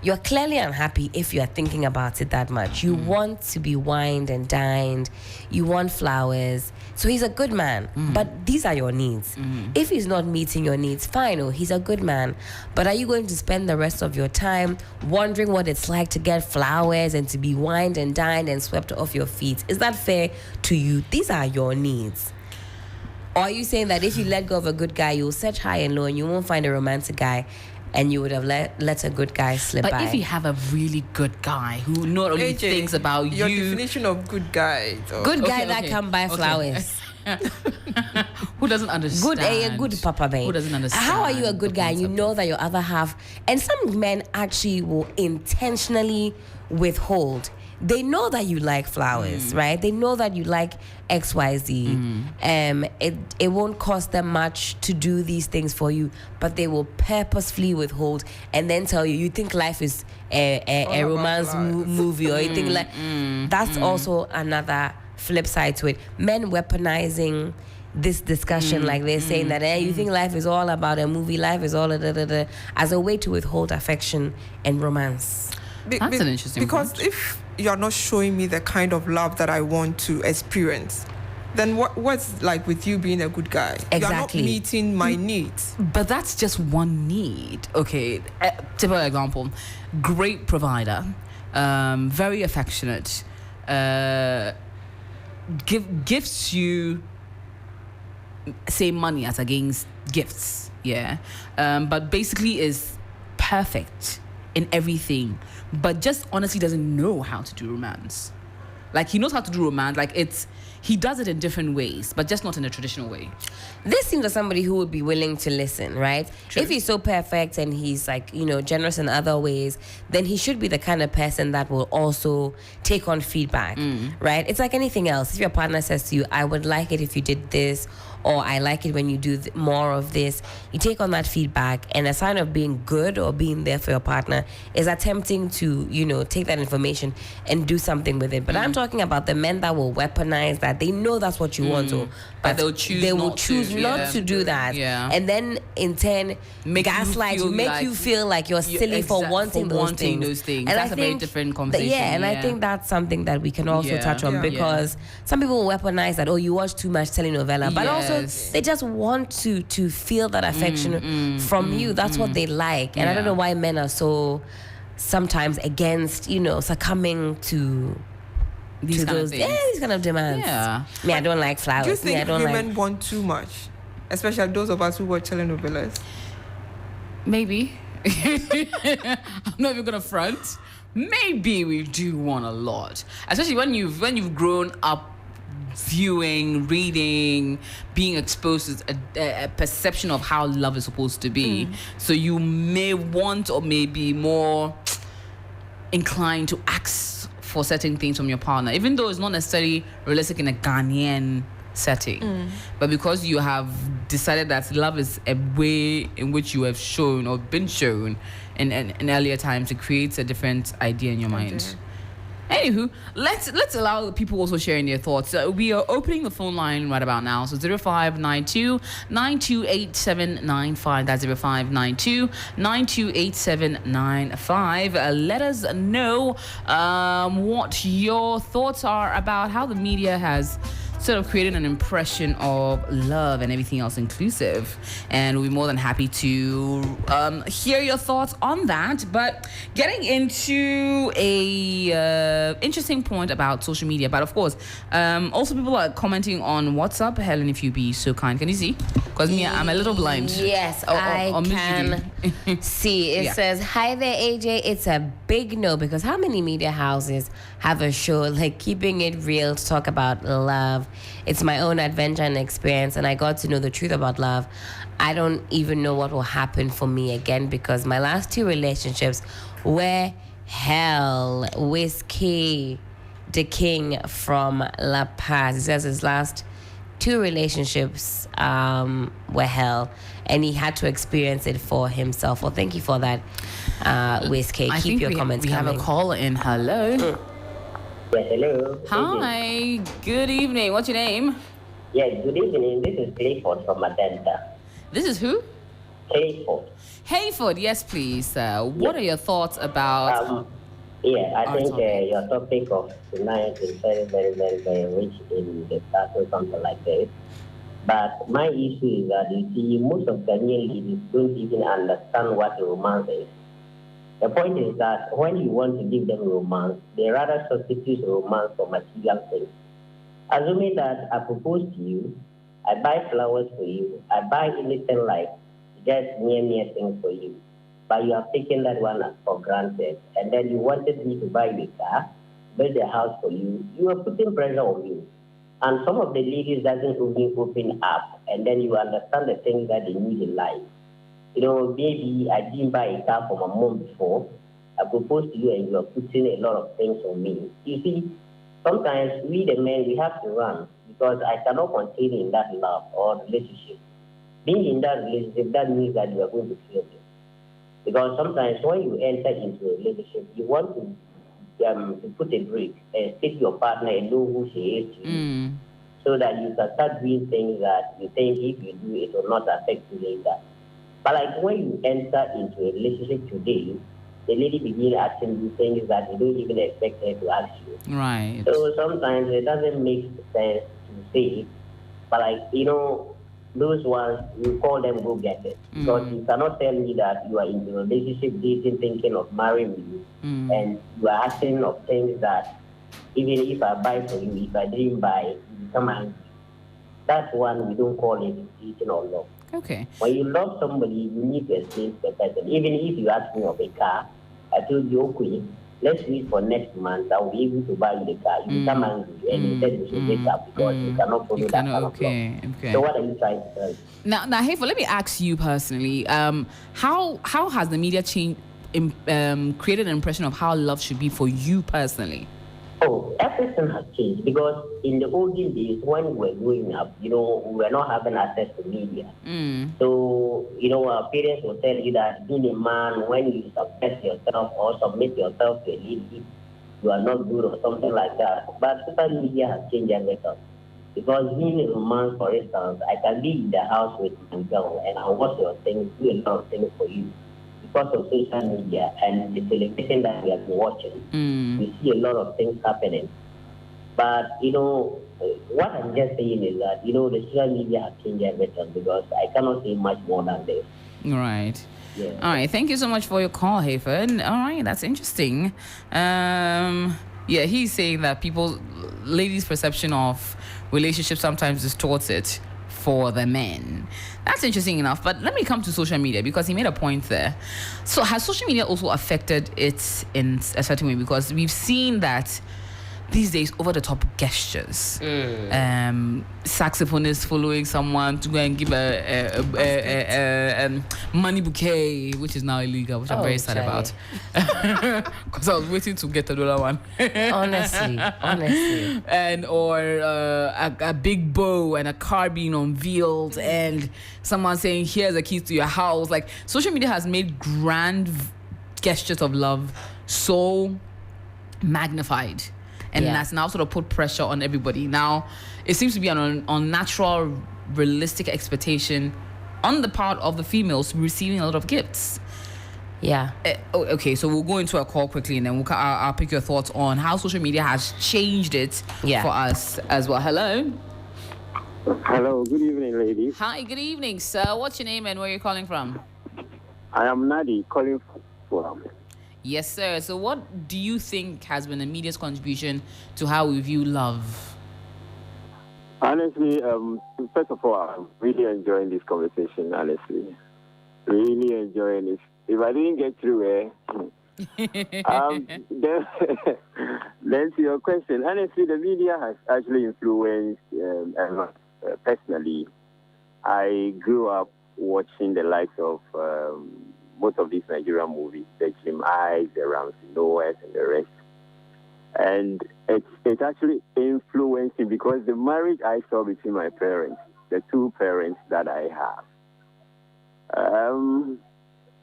Speaker 2: You're clearly unhappy if you are thinking about it that much. You want to be wined and dined. You want flowers. So he's a good man. But these are your needs. If he's not meeting your needs, fine, he's a good man. But are you going to spend the rest of your time wondering what it's like to get flowers and to be wined and dined and swept off your feet? Is that fair to you? These are your needs. Or are you saying that if you let go of a good guy, you'll search high and low and you won't find a romantic guy, and you would have let a good guy slip by?
Speaker 1: But if you have a really good guy who not only thinks about
Speaker 3: your
Speaker 1: you...
Speaker 3: Your definition of good guy.
Speaker 2: Good guy that can buy flowers.
Speaker 1: Who doesn't understand?
Speaker 2: A good papa babe.
Speaker 1: Who doesn't understand?
Speaker 2: How are you a good guy? You know that your other half... And some men actually will intentionally withhold. They know that you like flowers, right? They know that you like XYZ. It won't cost them much to do these things for you, but they will purposefully withhold and then tell you think life is a romance movie, or you think like that's also another flip side to it. Men weaponizing this discussion, like they're saying that you think life is all about a movie, life is all as a way to withhold affection and romance.
Speaker 1: That's an interesting
Speaker 3: because
Speaker 1: point.
Speaker 3: If you're not showing me the kind of love that I want to experience, then what's like with you being a good guy?
Speaker 2: Exactly.
Speaker 3: You're not meeting my needs.
Speaker 1: But that's just one need. Okay, typical example: great provider, very affectionate, gives you, say, money as against gifts. Yeah, but basically is perfect in everything, but just honestly doesn't know how to do romance. Like, he knows how to do romance. Like, he does it in different ways, but just not in a traditional way.
Speaker 2: This seems like somebody who would be willing to listen, right? True. If he's so perfect and he's like, generous in other ways, then he should be the kind of person that will also take on feedback, right? It's like anything else. If your partner says to you, I would like it if you did this, or I like it when you do more of this, you take on that feedback, and a sign of being good or being there for your partner is attempting to, take that information and do something with it. But I'm talking about the men that will weaponize that. They know that's what you want to, but
Speaker 1: they will choose
Speaker 2: not to do that.
Speaker 1: Yeah.
Speaker 2: And then in turn, gaslight you, make you feel like you're silly for wanting those things.
Speaker 1: And that's a very different conversation.
Speaker 2: And I think that's something that we can also touch on, because some people will weaponize that, you watch too much telenovela, but also they just want to feel that affection from you. That's what they like. And I don't know why men are so sometimes against, succumbing to
Speaker 1: these kind
Speaker 2: of demands. Yeah. I don't like flowers.
Speaker 3: Do you think women want too much? Especially those of us who watch telenovelas.
Speaker 1: Maybe. I'm not even gonna front. Maybe we do want a lot. Especially when you've grown up viewing, reading, being exposed to a perception of how love is supposed to be. So you may want or may be more inclined to ask for certain things from your partner, even though it's not necessarily realistic in a Ghanaian setting. But because you have decided that love is a way in which you have shown or been shown in earlier times, it creates a different idea in your mind. Anywho, let's allow people also sharing their thoughts. We are opening the phone line right about now. So 0592 928795. That's 0592 928795. Let us know what your thoughts are about how the media has sort of created an impression of love and everything else inclusive, and we'll be more than happy to hear your thoughts on that. But getting into a interesting point about social media, but of course also people are commenting on WhatsApp. Helen, if you be so kind, can you see? Because me, I'm a little blind.
Speaker 2: Yes, I can see. It says, hi there, AJ. It's a big no, because how many media houses have a show like Keeping It Real to talk about love? It's my own adventure and experience, and I got to know the truth about love. I don't even know what will happen for me again, because my last 2 relationships were hell. Whiskey, the king from La Paz. He says his last 2 relationships were hell, and he had to experience it for himself. Well, thank you for that, Whiskey. Keep your comments coming.
Speaker 1: We have a call in. Hello.
Speaker 4: Yes, hello.
Speaker 1: Hi, good evening. What's your name?
Speaker 4: Yes, good evening. This is Clayford from Adenta.
Speaker 1: This is who?
Speaker 4: Clayford.
Speaker 1: Hayford, yes, please. What are your thoughts about...
Speaker 4: I think your topic of tonight is very, very, very, very rich in discussing something like this. But my issue is that, you see, most of Ghanaian ladies don't even understand what romance is. The point is that when you want to give them romance, they rather substitute romance for material things. Assuming that I propose to you, I buy flowers for you, I buy anything like just near things for you, but you have taken that one for granted, and then you wanted me to buy you a car, build a house for you, you are putting pressure on you. And some of the ladies doesn't even open up, and then you understand the things that they need in life. You know, maybe I didn't buy a car for my mom before. I proposed to you and you are putting a lot of things on me. You see, sometimes we the men, we have to run because I cannot continue in that love or relationship. Being in that relationship, that means that you are going to kill me. Because sometimes when you enter into a relationship, you want to put a break and take your partner and know who she is to you, so that you can start doing things that you think if you do, it will not affect you later. But like when you enter into a relationship today, the lady begins asking you things that you don't even expect her to ask you.
Speaker 1: Right.
Speaker 4: So sometimes it doesn't make sense to say, but like, you know, those ones, you call them go-getters. Because you cannot tell me that you are in a relationship, dating, thinking of marrying me, and you are asking of things that even if I buy for you, if I didn't buy, you become angry. That's one we don't call it dating or love.
Speaker 1: Okay.
Speaker 4: When you love somebody, you need to explain to the person. Even if you ask me of a car, I told you, okay, let's wait for next month. I will be able to buy you the car. You become angry and you said you should break up because you cannot follow that kind of love.
Speaker 1: Okay.
Speaker 4: So what are you trying to tell?
Speaker 1: Now, Hayford, let me ask you personally, how has the media created an impression of how love should be for you personally?
Speaker 4: Oh, everything has changed because in the olden days when we were growing up, you know, we were not having access to media. So, you know, our parents will tell you that being a man, when you suppress yourself or submit yourself to a lady, you are not good or something like that. But social media has changed everything. Because being a man, for instance, I can be in the house with my girl and I watch your things, do a lot of things for you. Because of social media and the television that we have been watching, we see a lot of things happening. But, you know, what I'm just saying is that, you know, the social media has changed everything because I cannot say much more than this.
Speaker 1: Right.
Speaker 4: Yeah.
Speaker 1: All right. Thank you so much for your call, Hayford. All right. That's interesting. He's saying that ladies' perception of relationships sometimes distorts it for the men. That's interesting enough, but let me come to social media because he made a point there. So has social media also affected it in a certain way? Because we've seen that these days over the top gestures. Saxophonist following someone to go and give a money bouquet, which is now illegal, which I'm very sad about. Because I was waiting to get another one.
Speaker 2: honestly.
Speaker 1: And or a big bow and a car being unveiled and someone saying, here's the keys to your house. Like, social media has made grand gestures of love so magnified, and that's now sort of put pressure on everybody. Now it seems to be an unnatural, realistic expectation on the part of the females receiving a lot of gifts. Okay, so we'll go into a call quickly, and then I'll pick your thoughts on how social media has changed it for us as well. Hello,
Speaker 5: good evening, ladies.
Speaker 1: Hi, good evening, sir. What's your name and where are you calling from?
Speaker 5: I am Nadi, calling from.
Speaker 1: Yes, sir. So what do you think has been the media's contribution to how we view love?
Speaker 5: Honestly, first of all, I'm really enjoying this conversation, honestly. Really enjoying it. If I didn't get through then to your question, honestly, the media has actually influenced, personally, I grew up watching the likes of most of these Nigerian movies, the Jim Eyes, the Ramsey Noahs, and the rest. And it's actually influencing because the marriage I saw between my parents, the two parents that I have,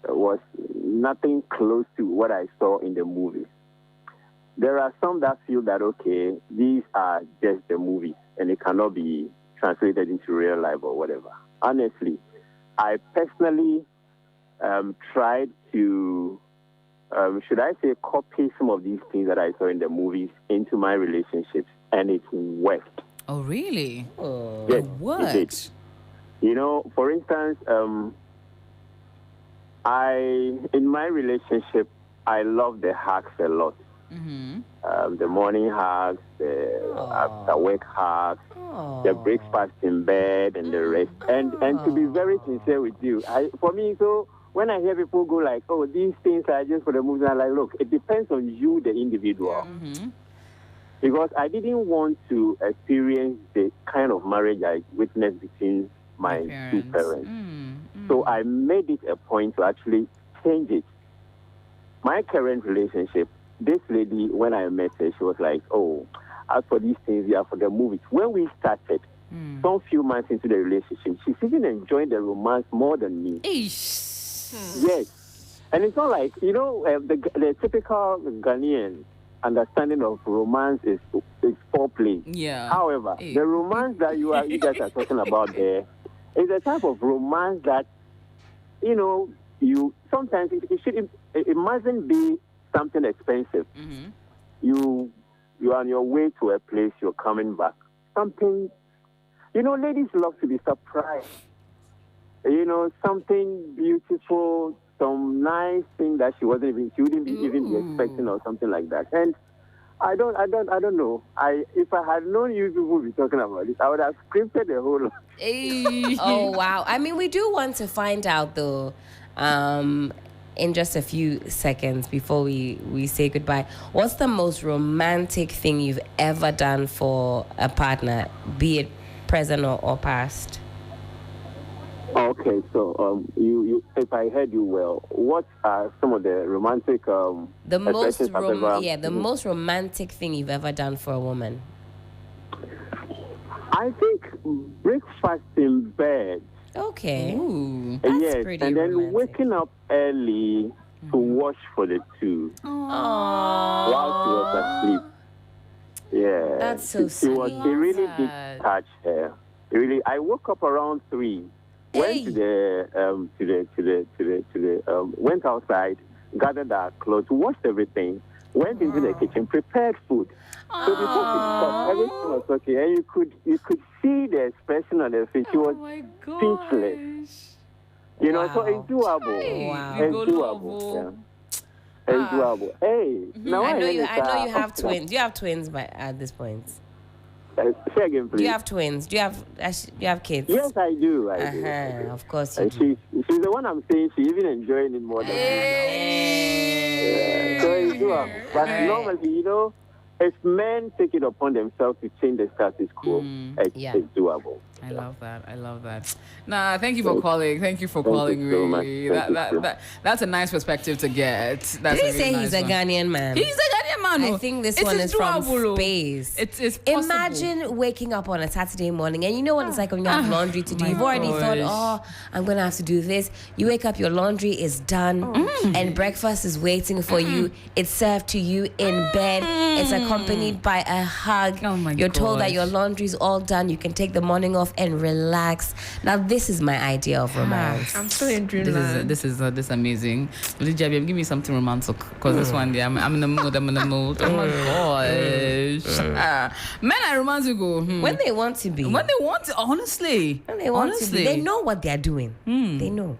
Speaker 5: was nothing close to what I saw in the movies. There are some that feel that, okay, these are just the movies and it cannot be translated into real life or whatever. Honestly, I personally tried to, should I say, copy some of these things that I saw in the movies into my relationships, and it worked.
Speaker 1: Oh, really?
Speaker 5: Yes,
Speaker 1: what?
Speaker 5: It did. You know, for instance, in my relationship, I love the hugs a lot. The morning hugs, the after work hugs, the breakfast in bed, and the rest. And to be very sincere with you, for me, so when I hear people go like, oh, these things are just for the movie, I'm like, look, it depends on you, the individual. Because I didn't want to experience the kind of marriage I witnessed between my two parents. So I made it a point to actually change it. My current relationship, this lady, when I met her, she was like, oh, as for these things, they are for the movies. When we started, some few months into the relationship, she's even enjoying the romance more than me. Yes. And it's not like, you know, the typical Ghanaian understanding of romance is foreplay.
Speaker 1: Yeah.
Speaker 5: However, the romance that you guys are talking about there is a type of romance that, you know, you sometimes it mustn't be something expensive. You are on your way to a place, you're coming back. Something, you know, ladies love to be surprised. You know, something beautiful, some nice thing that she wouldn't even be expecting or something like that. And I don't know. If I had known you people would be talking about this, I would have scripted the whole lot.
Speaker 2: Oh wow. I mean, we do want to find out though, in just a few seconds before we say goodbye. What's the most romantic thing you've ever done for a partner, be it present or past?
Speaker 5: Okay, so you if I heard you well, what are some of the romantic
Speaker 2: most romantic thing you've ever done for a woman?
Speaker 5: I think breakfast in bed.
Speaker 2: Okay.
Speaker 1: Ooh,
Speaker 2: that's
Speaker 5: yes,
Speaker 2: pretty
Speaker 5: and then
Speaker 2: romantic.
Speaker 5: waking up early to wash for the two while she was asleep. Yeah,
Speaker 2: That's so
Speaker 5: It really did touch her. Really, I woke up around 3. Went went outside, gathered our clothes, washed everything, went into the kitchen, prepared food. So before she stopped, everything was okay, and you could see the expression on her face. She was speechless. You know, so it's doable. It's doable. Yeah. It's doable. Hey, now
Speaker 2: I know you have twins. You have twins at this point.
Speaker 5: Say again, please.
Speaker 2: Do you have twins? Do you have kids?
Speaker 5: Yes, I do. I do.
Speaker 2: Of course you do.
Speaker 5: She's the one I'm saying she even enjoying it more than me now. So it's doable. But normally, you know, if men take it upon themselves to change the status quo, it's doable.
Speaker 1: I love that. Nah, thank you for calling. Thank you for calling. Really, that's a nice perspective to get. That's
Speaker 2: Did he say he's a Ghanaian man?
Speaker 1: He's a Ghanaian man.
Speaker 2: I think this one is from space.
Speaker 1: It's possible.
Speaker 2: Imagine waking up on a Saturday morning, and you know what it's like when you have laundry to do. You've already thought, I'm gonna have to do this. You wake up, your laundry is done, and breakfast is waiting for you. It's served to you in bed. It's accompanied by a hug.
Speaker 1: Oh my
Speaker 2: You're told that your laundry's all done. You can take the morning off and relax. Now this is my idea of romance.
Speaker 3: I'm still in dreamland.
Speaker 1: This is amazing. Jabi, give me something romantic because this one day I'm in the mood. Oh my gosh. Men are romantic.
Speaker 2: When they want to be.
Speaker 1: When they want to, honestly.
Speaker 2: When they want to be. They know what they're doing. They know.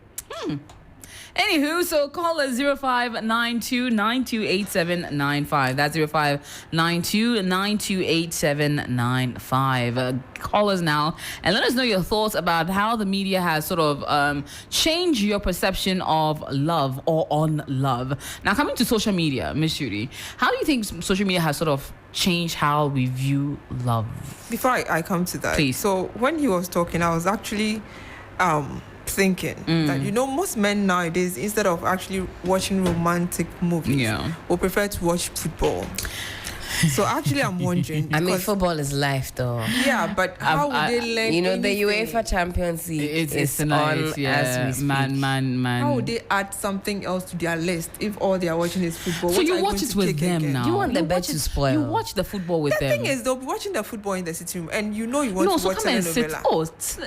Speaker 1: Anywho, so call us 0592928795. That's 0592928795. Call us now and let us know your thoughts about how the media has sort of changed your perception of love or on love. Now, coming to social media, Miss Judy, how do you think social media has sort of changed how we view love?
Speaker 3: Before I come to that,
Speaker 1: please.
Speaker 3: So when he was talking, I was actually thinking that most men nowadays, instead of actually watching romantic movies, will prefer to watch football. So actually, I'm wondering.
Speaker 2: I mean, football is life, though.
Speaker 3: Yeah, but how would they learn?
Speaker 2: The UEFA Champions League is nice, on as we speak.
Speaker 1: Man.
Speaker 3: How would they add something else to their list if all they are watching is football?
Speaker 1: So you watch it with them now.
Speaker 2: You want the bed to spoil.
Speaker 1: You watch the football with them.
Speaker 3: The thing is, they'll be watching the football in the sitting room, and you want to watch telenovela.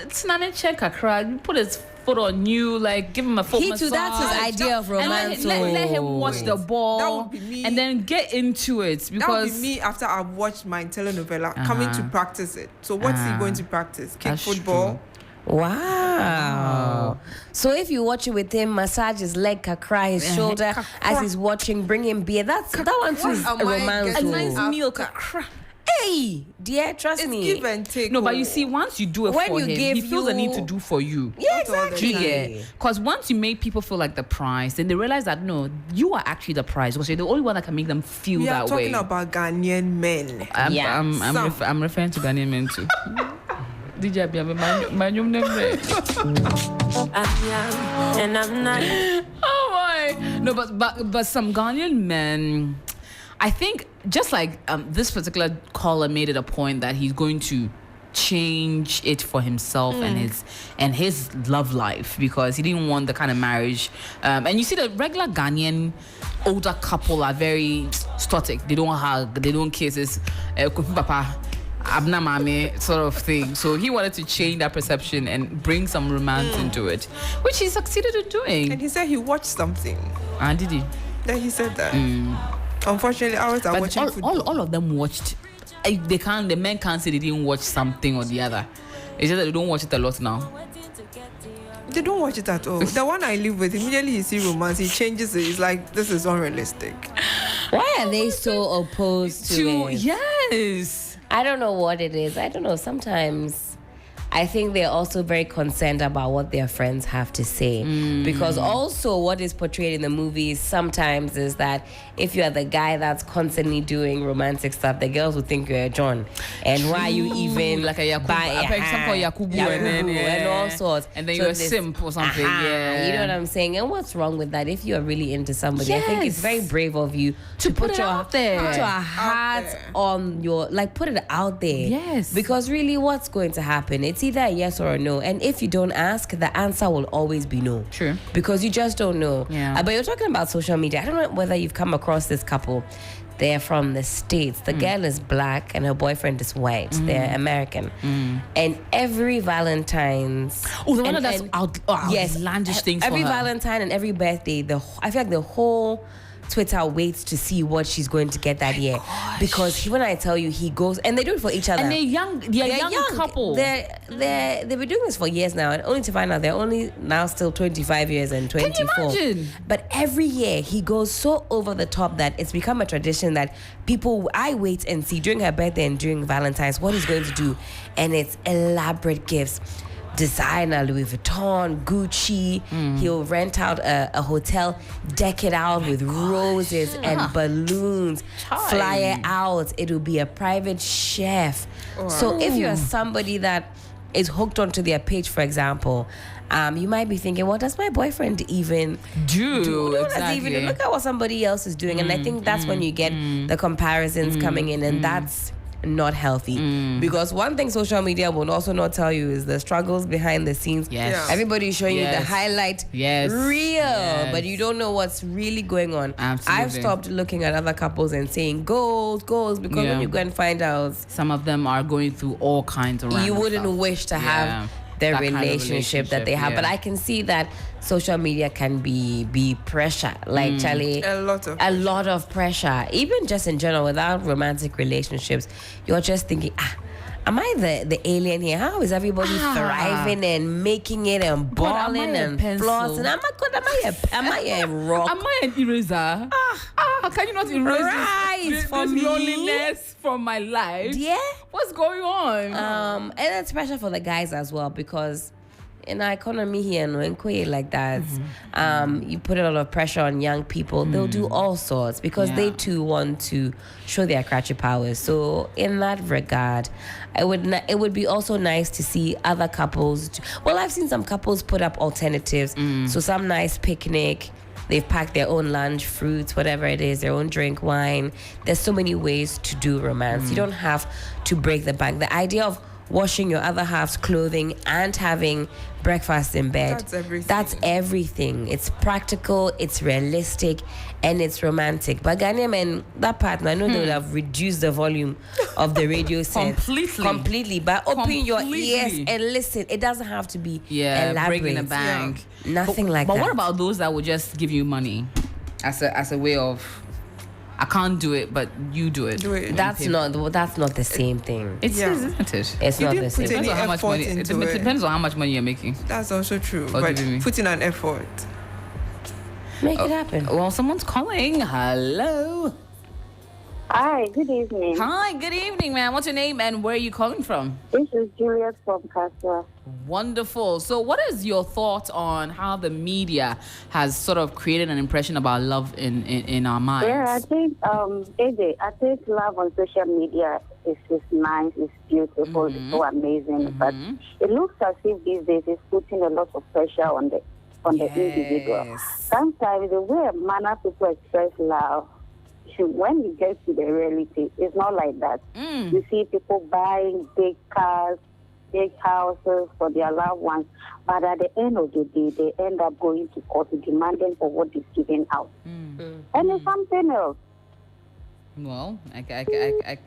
Speaker 1: It's not a check a crowd. You put his foot on you, like give him a foot massage.
Speaker 2: That's his idea of romance.
Speaker 1: Let him watch the ball.
Speaker 3: That would be me.
Speaker 1: And then get into it, because
Speaker 3: that would be me after I've watched my telenovela coming to practice it. So what's he going to practice? Kick football.
Speaker 1: True.
Speaker 2: Wow. So if you watch it with him, massage his leg, cry his shoulder as he's watching, bring him beer. That one too is a romance.
Speaker 1: A nice meal, kakra.
Speaker 2: Hey, dear, trust me.
Speaker 3: It's give and take.
Speaker 1: No, but you see, once you do it for him, he feels the need to do for you.
Speaker 2: Yeah, exactly.
Speaker 1: Because once you make people feel like the prize, then they realize that no, you are actually the prize, because you're the only one that can make them feel that way.
Speaker 3: We are talking about Ghanaian men.
Speaker 1: I'm referring to Ghanaian men too. DJ, my name.
Speaker 6: I'm young and I'm not.
Speaker 1: Oh my! No, but some Ghanaian men, I think, just like this particular caller made it a point that he's going to change it for himself and his love life, because he didn't want the kind of marriage. And you see, the regular Ghanaian older couple are very static. They don't hug, they don't kiss. It's papa, abna mame sort of thing. So he wanted to change that perception and bring some romance into it, which he succeeded in doing.
Speaker 3: And he said he watched something.
Speaker 1: And did he?
Speaker 3: That he said that. Unfortunately, I was watching football.
Speaker 1: All of them watched. The men can't say they didn't watch something or the other. It's just that they don't watch it a lot now.
Speaker 3: They don't watch it at all. The one I live with, immediately he sees romance, he changes it. He's like, this is unrealistic.
Speaker 2: Why are they so opposed to it?
Speaker 1: Yes.
Speaker 2: I don't know what it is. I don't know. Sometimes I think they're also very concerned about what their friends have to say. Because also what is portrayed in the movies sometimes is that if you are the guy that's constantly doing romantic stuff, the girls will think you're a John. And
Speaker 1: True.
Speaker 2: Why are you even
Speaker 1: like a Yakubu,
Speaker 2: and all sorts.
Speaker 1: And then you're a simp or something.
Speaker 2: You know what I'm saying? And what's wrong with that? If you're really into somebody, I think it's very brave of you to put your
Speaker 1: out there.
Speaker 2: Put your heart on your, put it out there.
Speaker 1: Yes.
Speaker 2: Because really, what's going to happen? It's either a yes or a no. And if you don't ask, the answer will always be no.
Speaker 1: True.
Speaker 2: Because you just don't know.
Speaker 1: Yeah.
Speaker 2: But you're talking about social media. I don't know whether you've come across this couple. They're from the States. The girl is black and her boyfriend is white. They're American. And every Valentine's...
Speaker 1: Oh, the one that's outlandish things
Speaker 2: every
Speaker 1: for her.
Speaker 2: Valentine and every birthday, I feel like the whole Twitter waits to see what she's going to get that year.
Speaker 1: Gosh.
Speaker 2: Because when I tell you, he goes... And they do it for each other.
Speaker 1: And they're young couple.
Speaker 2: They've been doing this for years now. And only to find out they're only now still 25 years and 24.
Speaker 1: Can you imagine?
Speaker 2: But every year, he goes so over the top that it's become a tradition that I wait and see during her birthday and during Valentine's what he's going to do. And it's elaborate gifts. designer, Louis Vuitton, Gucci. He'll rent out a hotel, deck it out with roses and balloons, fly it out. It'll be a private chef. Wow. So if you're somebody that is hooked onto their page, for example, you might be thinking, what does my boyfriend even do?
Speaker 1: Exactly.
Speaker 2: Look at what somebody else is doing. And I think that's when you get the comparisons coming in, and that's not healthy. Because one thing social media will also not tell you is the struggles behind the scenes.
Speaker 1: Yes.
Speaker 3: Yeah.
Speaker 2: Everybody's showing you the highlight reel, but you don't know what's really going on.
Speaker 1: Absolutely.
Speaker 2: I've stopped looking at other couples and saying goals, because when you go and find out,
Speaker 1: some of them are going through all kinds of
Speaker 2: you wouldn't
Speaker 1: stuff.
Speaker 2: Wish to have the relationship that they have. But I can see that social media can be pressure, like Charlie, a lot of pressure. Even just in general, without romantic relationships, you're just thinking, am I the alien here? How is everybody thriving and making it and balling and flossing? Am I a rock?
Speaker 1: Am I an eraser? Can you not erase this loneliness from my life?
Speaker 2: Yeah.
Speaker 1: What's going on?
Speaker 2: And it's pressure for the guys as well, because in our economy here in like that, you put a lot of pressure on young people. They'll do all sorts because they too want to show their cratchy powers. So in that regard, it would be also nice to see other couples. I've seen some couples put up alternatives. So some nice picnic. They've packed their own lunch, fruits, whatever it is, their own drink, wine. There's so many ways to do romance. You don't have to break the bank. The idea of washing your other half's clothing and having breakfast in bed. That's everything. It's practical, it's realistic, and it's romantic. But Ghanaian men, that partner, I know they would have reduced the volume of the radio set. Completely. But open your ears and listen. It doesn't have to be elaborate.
Speaker 1: Breaking the bank.
Speaker 2: Nothing like that.
Speaker 1: But what about those that would just give you money as a way of, I can't do it, but you do it.
Speaker 2: That's not the same thing.
Speaker 1: It is, isn't it?
Speaker 2: It's not the same.
Speaker 1: Depends on how much money. It depends on how much money you're making.
Speaker 3: That's also true. But put in an effort.
Speaker 2: Make it happen.
Speaker 1: Well, someone's calling. Hello.
Speaker 7: Hi, good evening.
Speaker 1: Hi, good evening, ma'am. What's your name and where are you calling from?
Speaker 7: This is Juliet from Kaswa.
Speaker 1: Wonderful. So what is your thought on how the media has sort of created an impression about love in our minds?
Speaker 7: Yeah, I think, AJ, I think love on social media is nice, it's beautiful, it's so amazing. But it looks as if these days it's putting a lot of pressure on the individual. Sometimes the way a manner people express love, when you get to the reality, it's not like that. You see people buying big cars, big houses for their loved ones, but at the end of the day, they end up going to court demanding for what is given out. And it's something else.
Speaker 1: Well,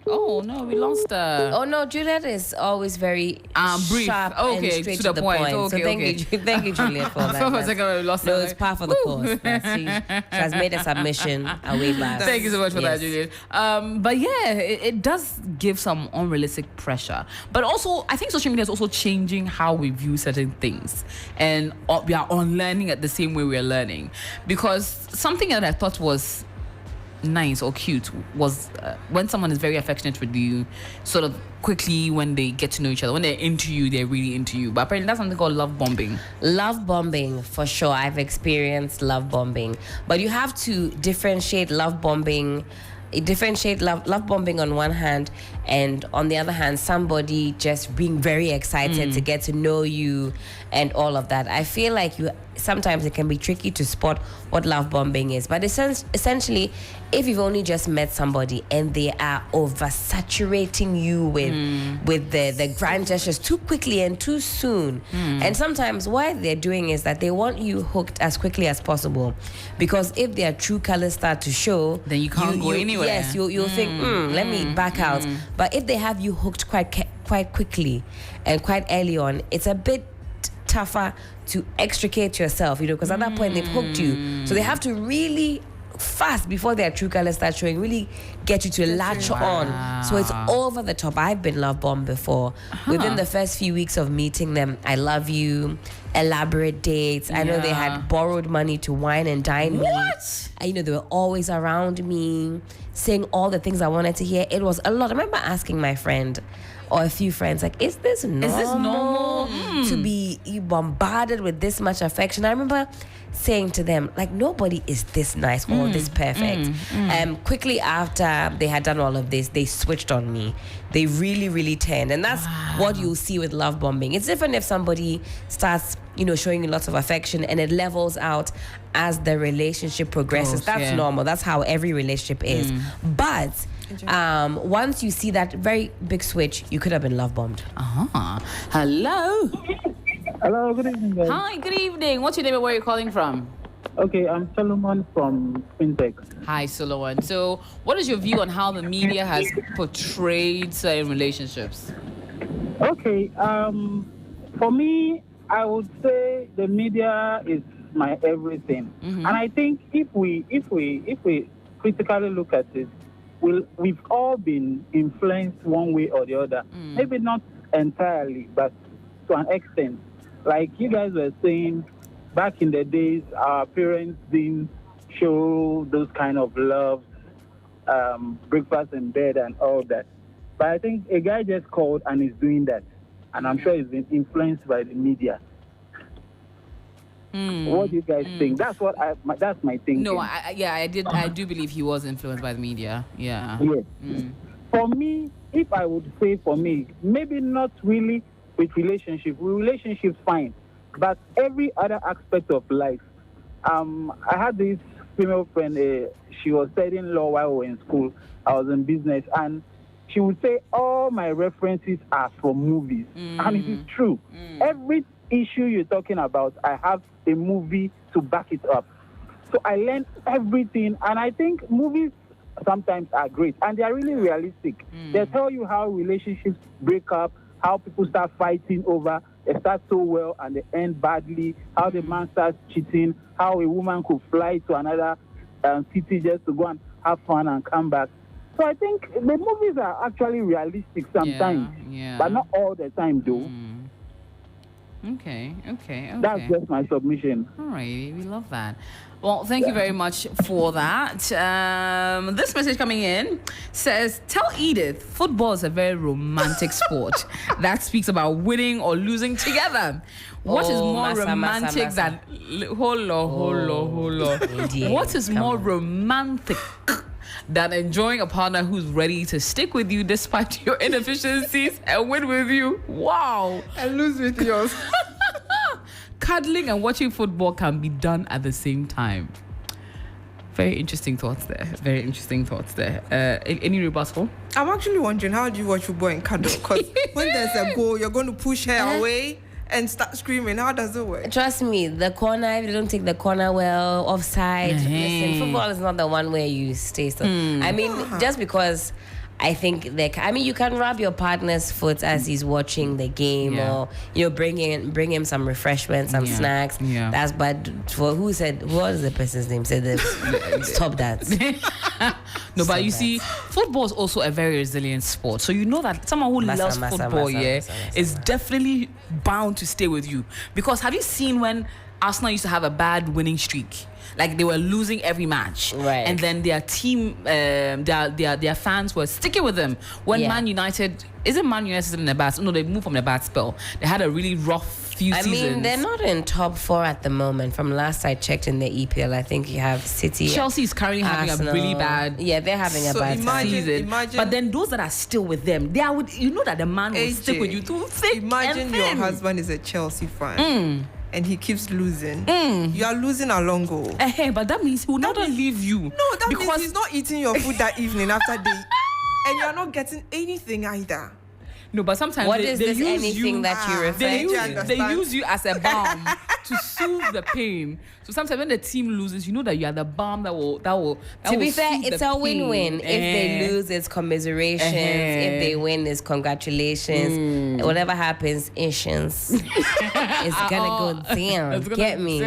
Speaker 1: oh no, we lost her.
Speaker 2: Oh no, Juliet is always very
Speaker 1: brief,
Speaker 2: sharp and straight to the point. So thank you, Juliet, for that.
Speaker 1: For a second, we lost her.
Speaker 2: No, it's part of the course. She has made a submission away back.
Speaker 1: Thank you so much for that, Juliet. But yeah, it does give some unrealistic pressure. But also, I think social media is also changing how we view certain things, and we are unlearning at the same way we are learning. Because something that I thought was nice or cute was when someone is very affectionate with you, sort of quickly when they get to know each other, when they're into you, they're really into you. But apparently that's something called love bombing.
Speaker 2: Love bombing, for sure. I've experienced love bombing, but you have to differentiate love bombing. Love bombing on one hand, and on the other hand, somebody just being very excited to get to know you and all of that. I feel like sometimes it can be tricky to spot what love bombing is, but essentially, if you've only just met somebody and they are oversaturating you with the grand gestures too quickly and too soon, and sometimes what they're doing is that they want you hooked as quickly as possible, because if their true colors start to show,
Speaker 1: then you can't go anywhere.
Speaker 2: Yes, you'll think, let me back out. But if they have you hooked quite quickly and quite early on, it's a bit tougher to extricate yourself, because at that point they've hooked you. So they have to really fast before their true colors start showing, really get you to latch on. So it's over the top. I've been love bombed before. Within the first few weeks of meeting them, I love you, elaborate dates. I know they had borrowed money to wine and dine me. They were always around me, saying all the things I wanted to hear. It was a lot. I remember asking my friend, or a few friends, like, is this normal to be bombarded with this much affection? I remember saying to them, like, nobody is this nice or this perfect. Quickly after they had done all of this, they switched on me. They really, really turned. And that's what you'll see with love bombing. It's different if somebody starts, showing you lots of affection and it levels out as the relationship progresses. That's normal. That's how every relationship is. But once you see that very big switch, you could have been love bombed.
Speaker 1: Hello.
Speaker 8: Hello, good evening, guys.
Speaker 1: Hi, good evening. What's your name and where are you calling from?
Speaker 8: Okay, I'm Solomon from Fintech.
Speaker 1: Hi, Solomon. So, what is your view on how the media has portrayed certain relationships?
Speaker 8: Okay, for me, I would say the media is my everything, and I think if we critically look at it, we've all been influenced one way or the other. Maybe not entirely, but to an extent. Like you guys were saying, back in the days, our parents didn't show those kind of love, breakfast in bed and all that. But I think a guy just called and is doing that. And I'm sure he's been influenced by the media. What do you guys think? That's my thinking.
Speaker 1: No, I do believe he was influenced by the media. Yeah.
Speaker 8: Yes. For me, if I would say for me, maybe not really with relationships fine, but every other aspect of life. I had this female friend, she was studying law while we were in school. I was in business, and she would say all my references are from movies. And it is true. Every issue you're talking about, I have a movie to back it up. So I learned everything, and I think movies sometimes are great, and they are really realistic. They tell you how relationships break up, how people start fighting over, they start so well and they end badly, how the man starts cheating, how a woman could fly to another city just to go and have fun and come back. So I think the movies are actually realistic sometimes, but not all the time, though.
Speaker 1: Okay.
Speaker 8: That's just my submission.
Speaker 1: All right, we love that. Well, thank you very much for that. This message coming in says, tell Edith, football is a very romantic sport that speaks about winning or losing together. What is more romantic than... Hold on. What is more romantic than enjoying a partner who's ready to stick with you despite your inefficiencies and win with you? Wow.
Speaker 3: And lose with yours.
Speaker 1: Cuddling and watching football can be done at the same time. Very interesting thoughts there. Any rebuttal?
Speaker 3: I'm actually wondering, how do you watch football and cuddle? Because when there's a goal, you're going to push her away and start screaming. How does it work?
Speaker 2: Trust me, the corner, if they don't take the corner well, offside. Listen, football is not the one where you stay still. I mean, just because I think you can rub your partner's foot as he's watching the game, or bring him some refreshments, some snacks. That's bad. For what is the person's name? Stop that.
Speaker 1: No, but you see, football is also a very resilient sport. So you know that someone who loves football is definitely bound to stay with you. Because have you seen when Arsenal used to have a bad winning streak? Like they were losing every match,
Speaker 2: right?
Speaker 1: And then their team, their fans were sticking with them. When Man United still in a bad? No, they moved from a bad spell. They had a really rough few seasons.
Speaker 2: I mean, they're not in top 4 at the moment. From last I checked in the EPL, I think you have City.
Speaker 1: Chelsea is currently having a really bad.
Speaker 2: Yeah, they're having a bad
Speaker 1: season.
Speaker 3: Imagine,
Speaker 1: but then those that are still with them, you know that the man will stick with you too thick.
Speaker 3: Imagine your husband is a Chelsea fan. And he keeps losing. You are losing a long goal.
Speaker 1: But that means he will never leave you.
Speaker 3: No, that means he's not eating your food that evening after day. And you are not getting anything either.
Speaker 1: No, but sometimes
Speaker 2: what is this anything that you refer to?
Speaker 1: They use you as a balm to soothe the pain. So sometimes when the team loses, you know that you are the balm that will. To
Speaker 2: be fair, it's a win-win. If they lose, it's commiserations. If they win, it's congratulations. Whatever happens, it's gonna go down. Get me?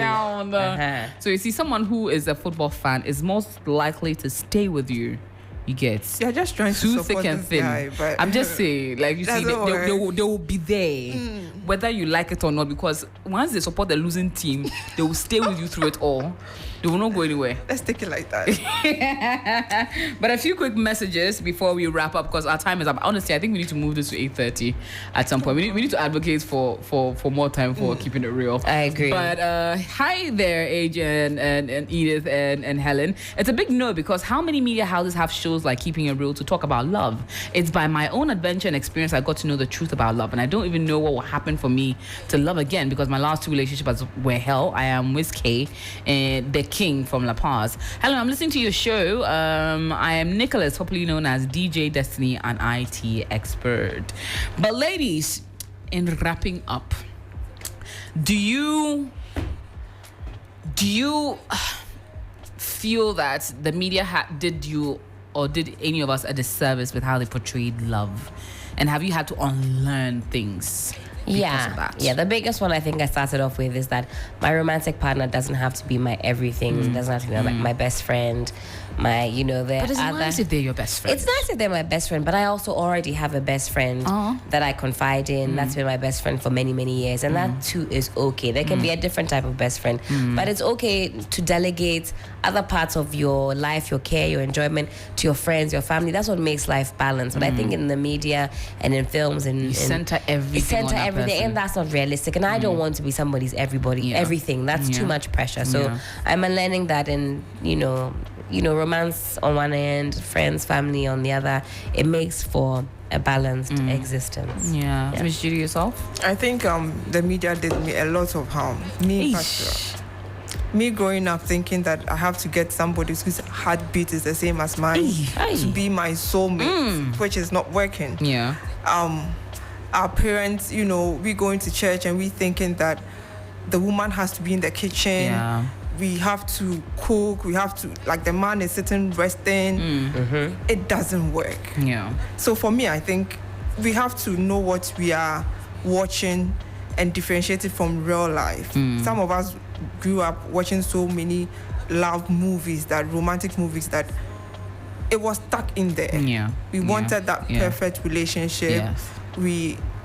Speaker 1: So you see, someone who is a football fan is most likely to stay with you. You get.
Speaker 3: You're just trying to support this guy, but
Speaker 1: I'm just saying, like you see, they will be there, whether you like it or not. Because once they support the losing team, they will stay with you through it all. They will not go anywhere.
Speaker 3: Let's take it like that.
Speaker 1: But a few quick messages before we wrap up, because our time is up. Honestly, I think we need to move this to 8:30 at some point. We need to advocate for more time for keeping it real.
Speaker 2: I agree.
Speaker 1: But hi there, AJ and Edith and Helen. It's a big no, because how many media houses have shows like Keeping It Real to talk about love? It's by my own adventure and experience I got to know the truth about love, and I don't even know what will happen for me to love again, because my last 2 relationships were hell. I am Wiz K, the king from La Paz. Helen, I'm listening to your show. I am Nicholas, popularly known as DJ Destiny, an IT expert. But ladies, in wrapping up, do you feel that the media did you or did any of us a disservice with how they portrayed love? And have you had to unlearn things?
Speaker 2: Yeah, the biggest one I think I started off with is that my romantic partner doesn't have to be my everything. Doesn't have to be my best friend. But
Speaker 1: it's nice if they're your best friend.
Speaker 2: It's nice if they're my best friend, but I also already have a best friend that I confide in. That's been my best friend for many, many years, and that too is okay. There can be a different type of best friend, but it's okay to delegate other parts of your life, your care, your enjoyment to your friends, your family. That's what makes life balanced. But I think in the media and in films and
Speaker 1: you center everything,
Speaker 2: and that's not realistic. And I don't want to be somebody's everything. That's too much pressure. So I'm learning that, and romance on one end, friends, family on the other. It makes for a balanced existence.
Speaker 1: Yeah. Miss Judy, yourself?
Speaker 3: I think the media did me a lot of harm. Me growing up thinking that I have to get somebody whose heartbeat is the same as mine to be my soulmate, which is not working.
Speaker 1: Yeah.
Speaker 3: Our parents, we going to church and we thinking that the woman has to be in the kitchen.
Speaker 1: Yeah.
Speaker 3: We have to cook. We have to, the man is sitting resting. It doesn't work.
Speaker 1: Yeah.
Speaker 3: So for me, I think we have to know what we are watching and differentiate it from real life. Some of us grew up watching so many love movies, romantic movies, that it was stuck in there.
Speaker 1: Yeah.
Speaker 3: We wanted that perfect relationship.
Speaker 1: Yes.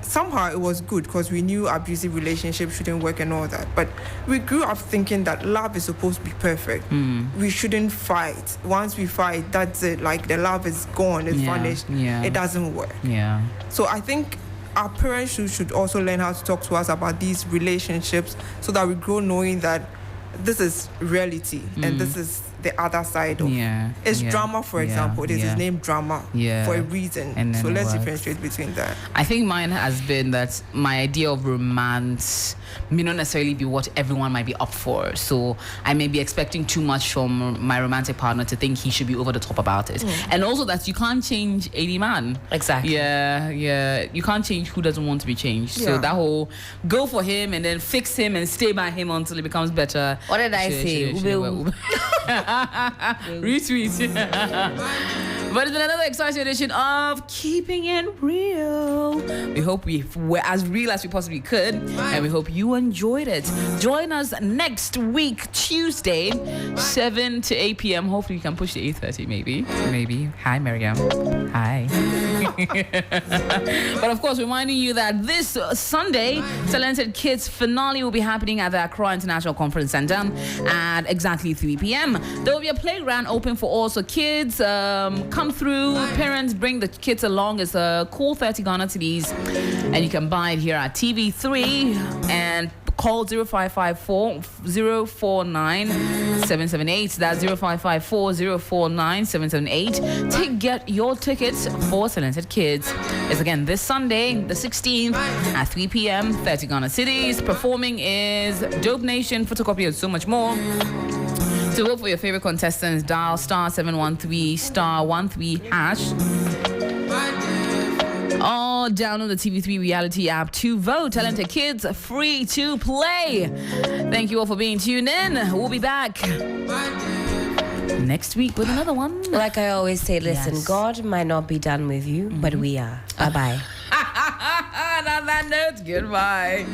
Speaker 3: Somehow it was good because we knew abusive relationships shouldn't work and all that. But we grew up thinking that love is supposed to be perfect. We shouldn't fight. Once we fight, that's it. The love is gone, it's vanished.
Speaker 1: Yeah.
Speaker 3: It doesn't work.
Speaker 1: Yeah.
Speaker 3: So I think our parents should also learn how to talk to us about these relationships so that we grow knowing that this is reality and this is the other side of it's drama, for example. It is named drama for a reason. So let's differentiate between that.
Speaker 1: I think mine has been that my idea of romance may not necessarily be what everyone might be up for. So I may be expecting too much from my romantic partner to think he should be over the top about it. And also that you can't change any man.
Speaker 2: Exactly.
Speaker 1: Yeah. You can't change who doesn't want to be changed. So that whole go for him and then fix him and stay by him until it becomes better.
Speaker 2: What did I say?
Speaker 1: Retweet. But it's been another exciting edition of Keeping It Real. We hope we were as real as we possibly could, and we hope you enjoyed it. Join us next week, Tuesday, 7 to 8 p.m. Hopefully we can push to 8:30, maybe. Hi, Miriam. Hi. But of course, reminding you that this Sunday, Talented Kids finale will be happening at the Accra International Conference Center at exactly 3 p.m. There will be a playground open for all, so kids come through. Parents bring the kids along. It's a cool 30 Ghana cedis, and you can buy it here at TV3 and call 0554 049 778. That's 0554 049 778 to get your tickets for Talented Kids. It's again this Sunday, the 16th at 3 p.m. 30 Ghana cedis. Performing is Dope Nation, Photocopy, and so much more. To vote for your favorite contestants, dial *713*13# or download the TV3 reality app to vote. Talented Kids, free to play. Thank you all for being tuned in. We'll be back next week with another one.
Speaker 2: Like I always say, listen, God might not be done with you, but we are. Bye-bye.
Speaker 1: And on that note, goodbye.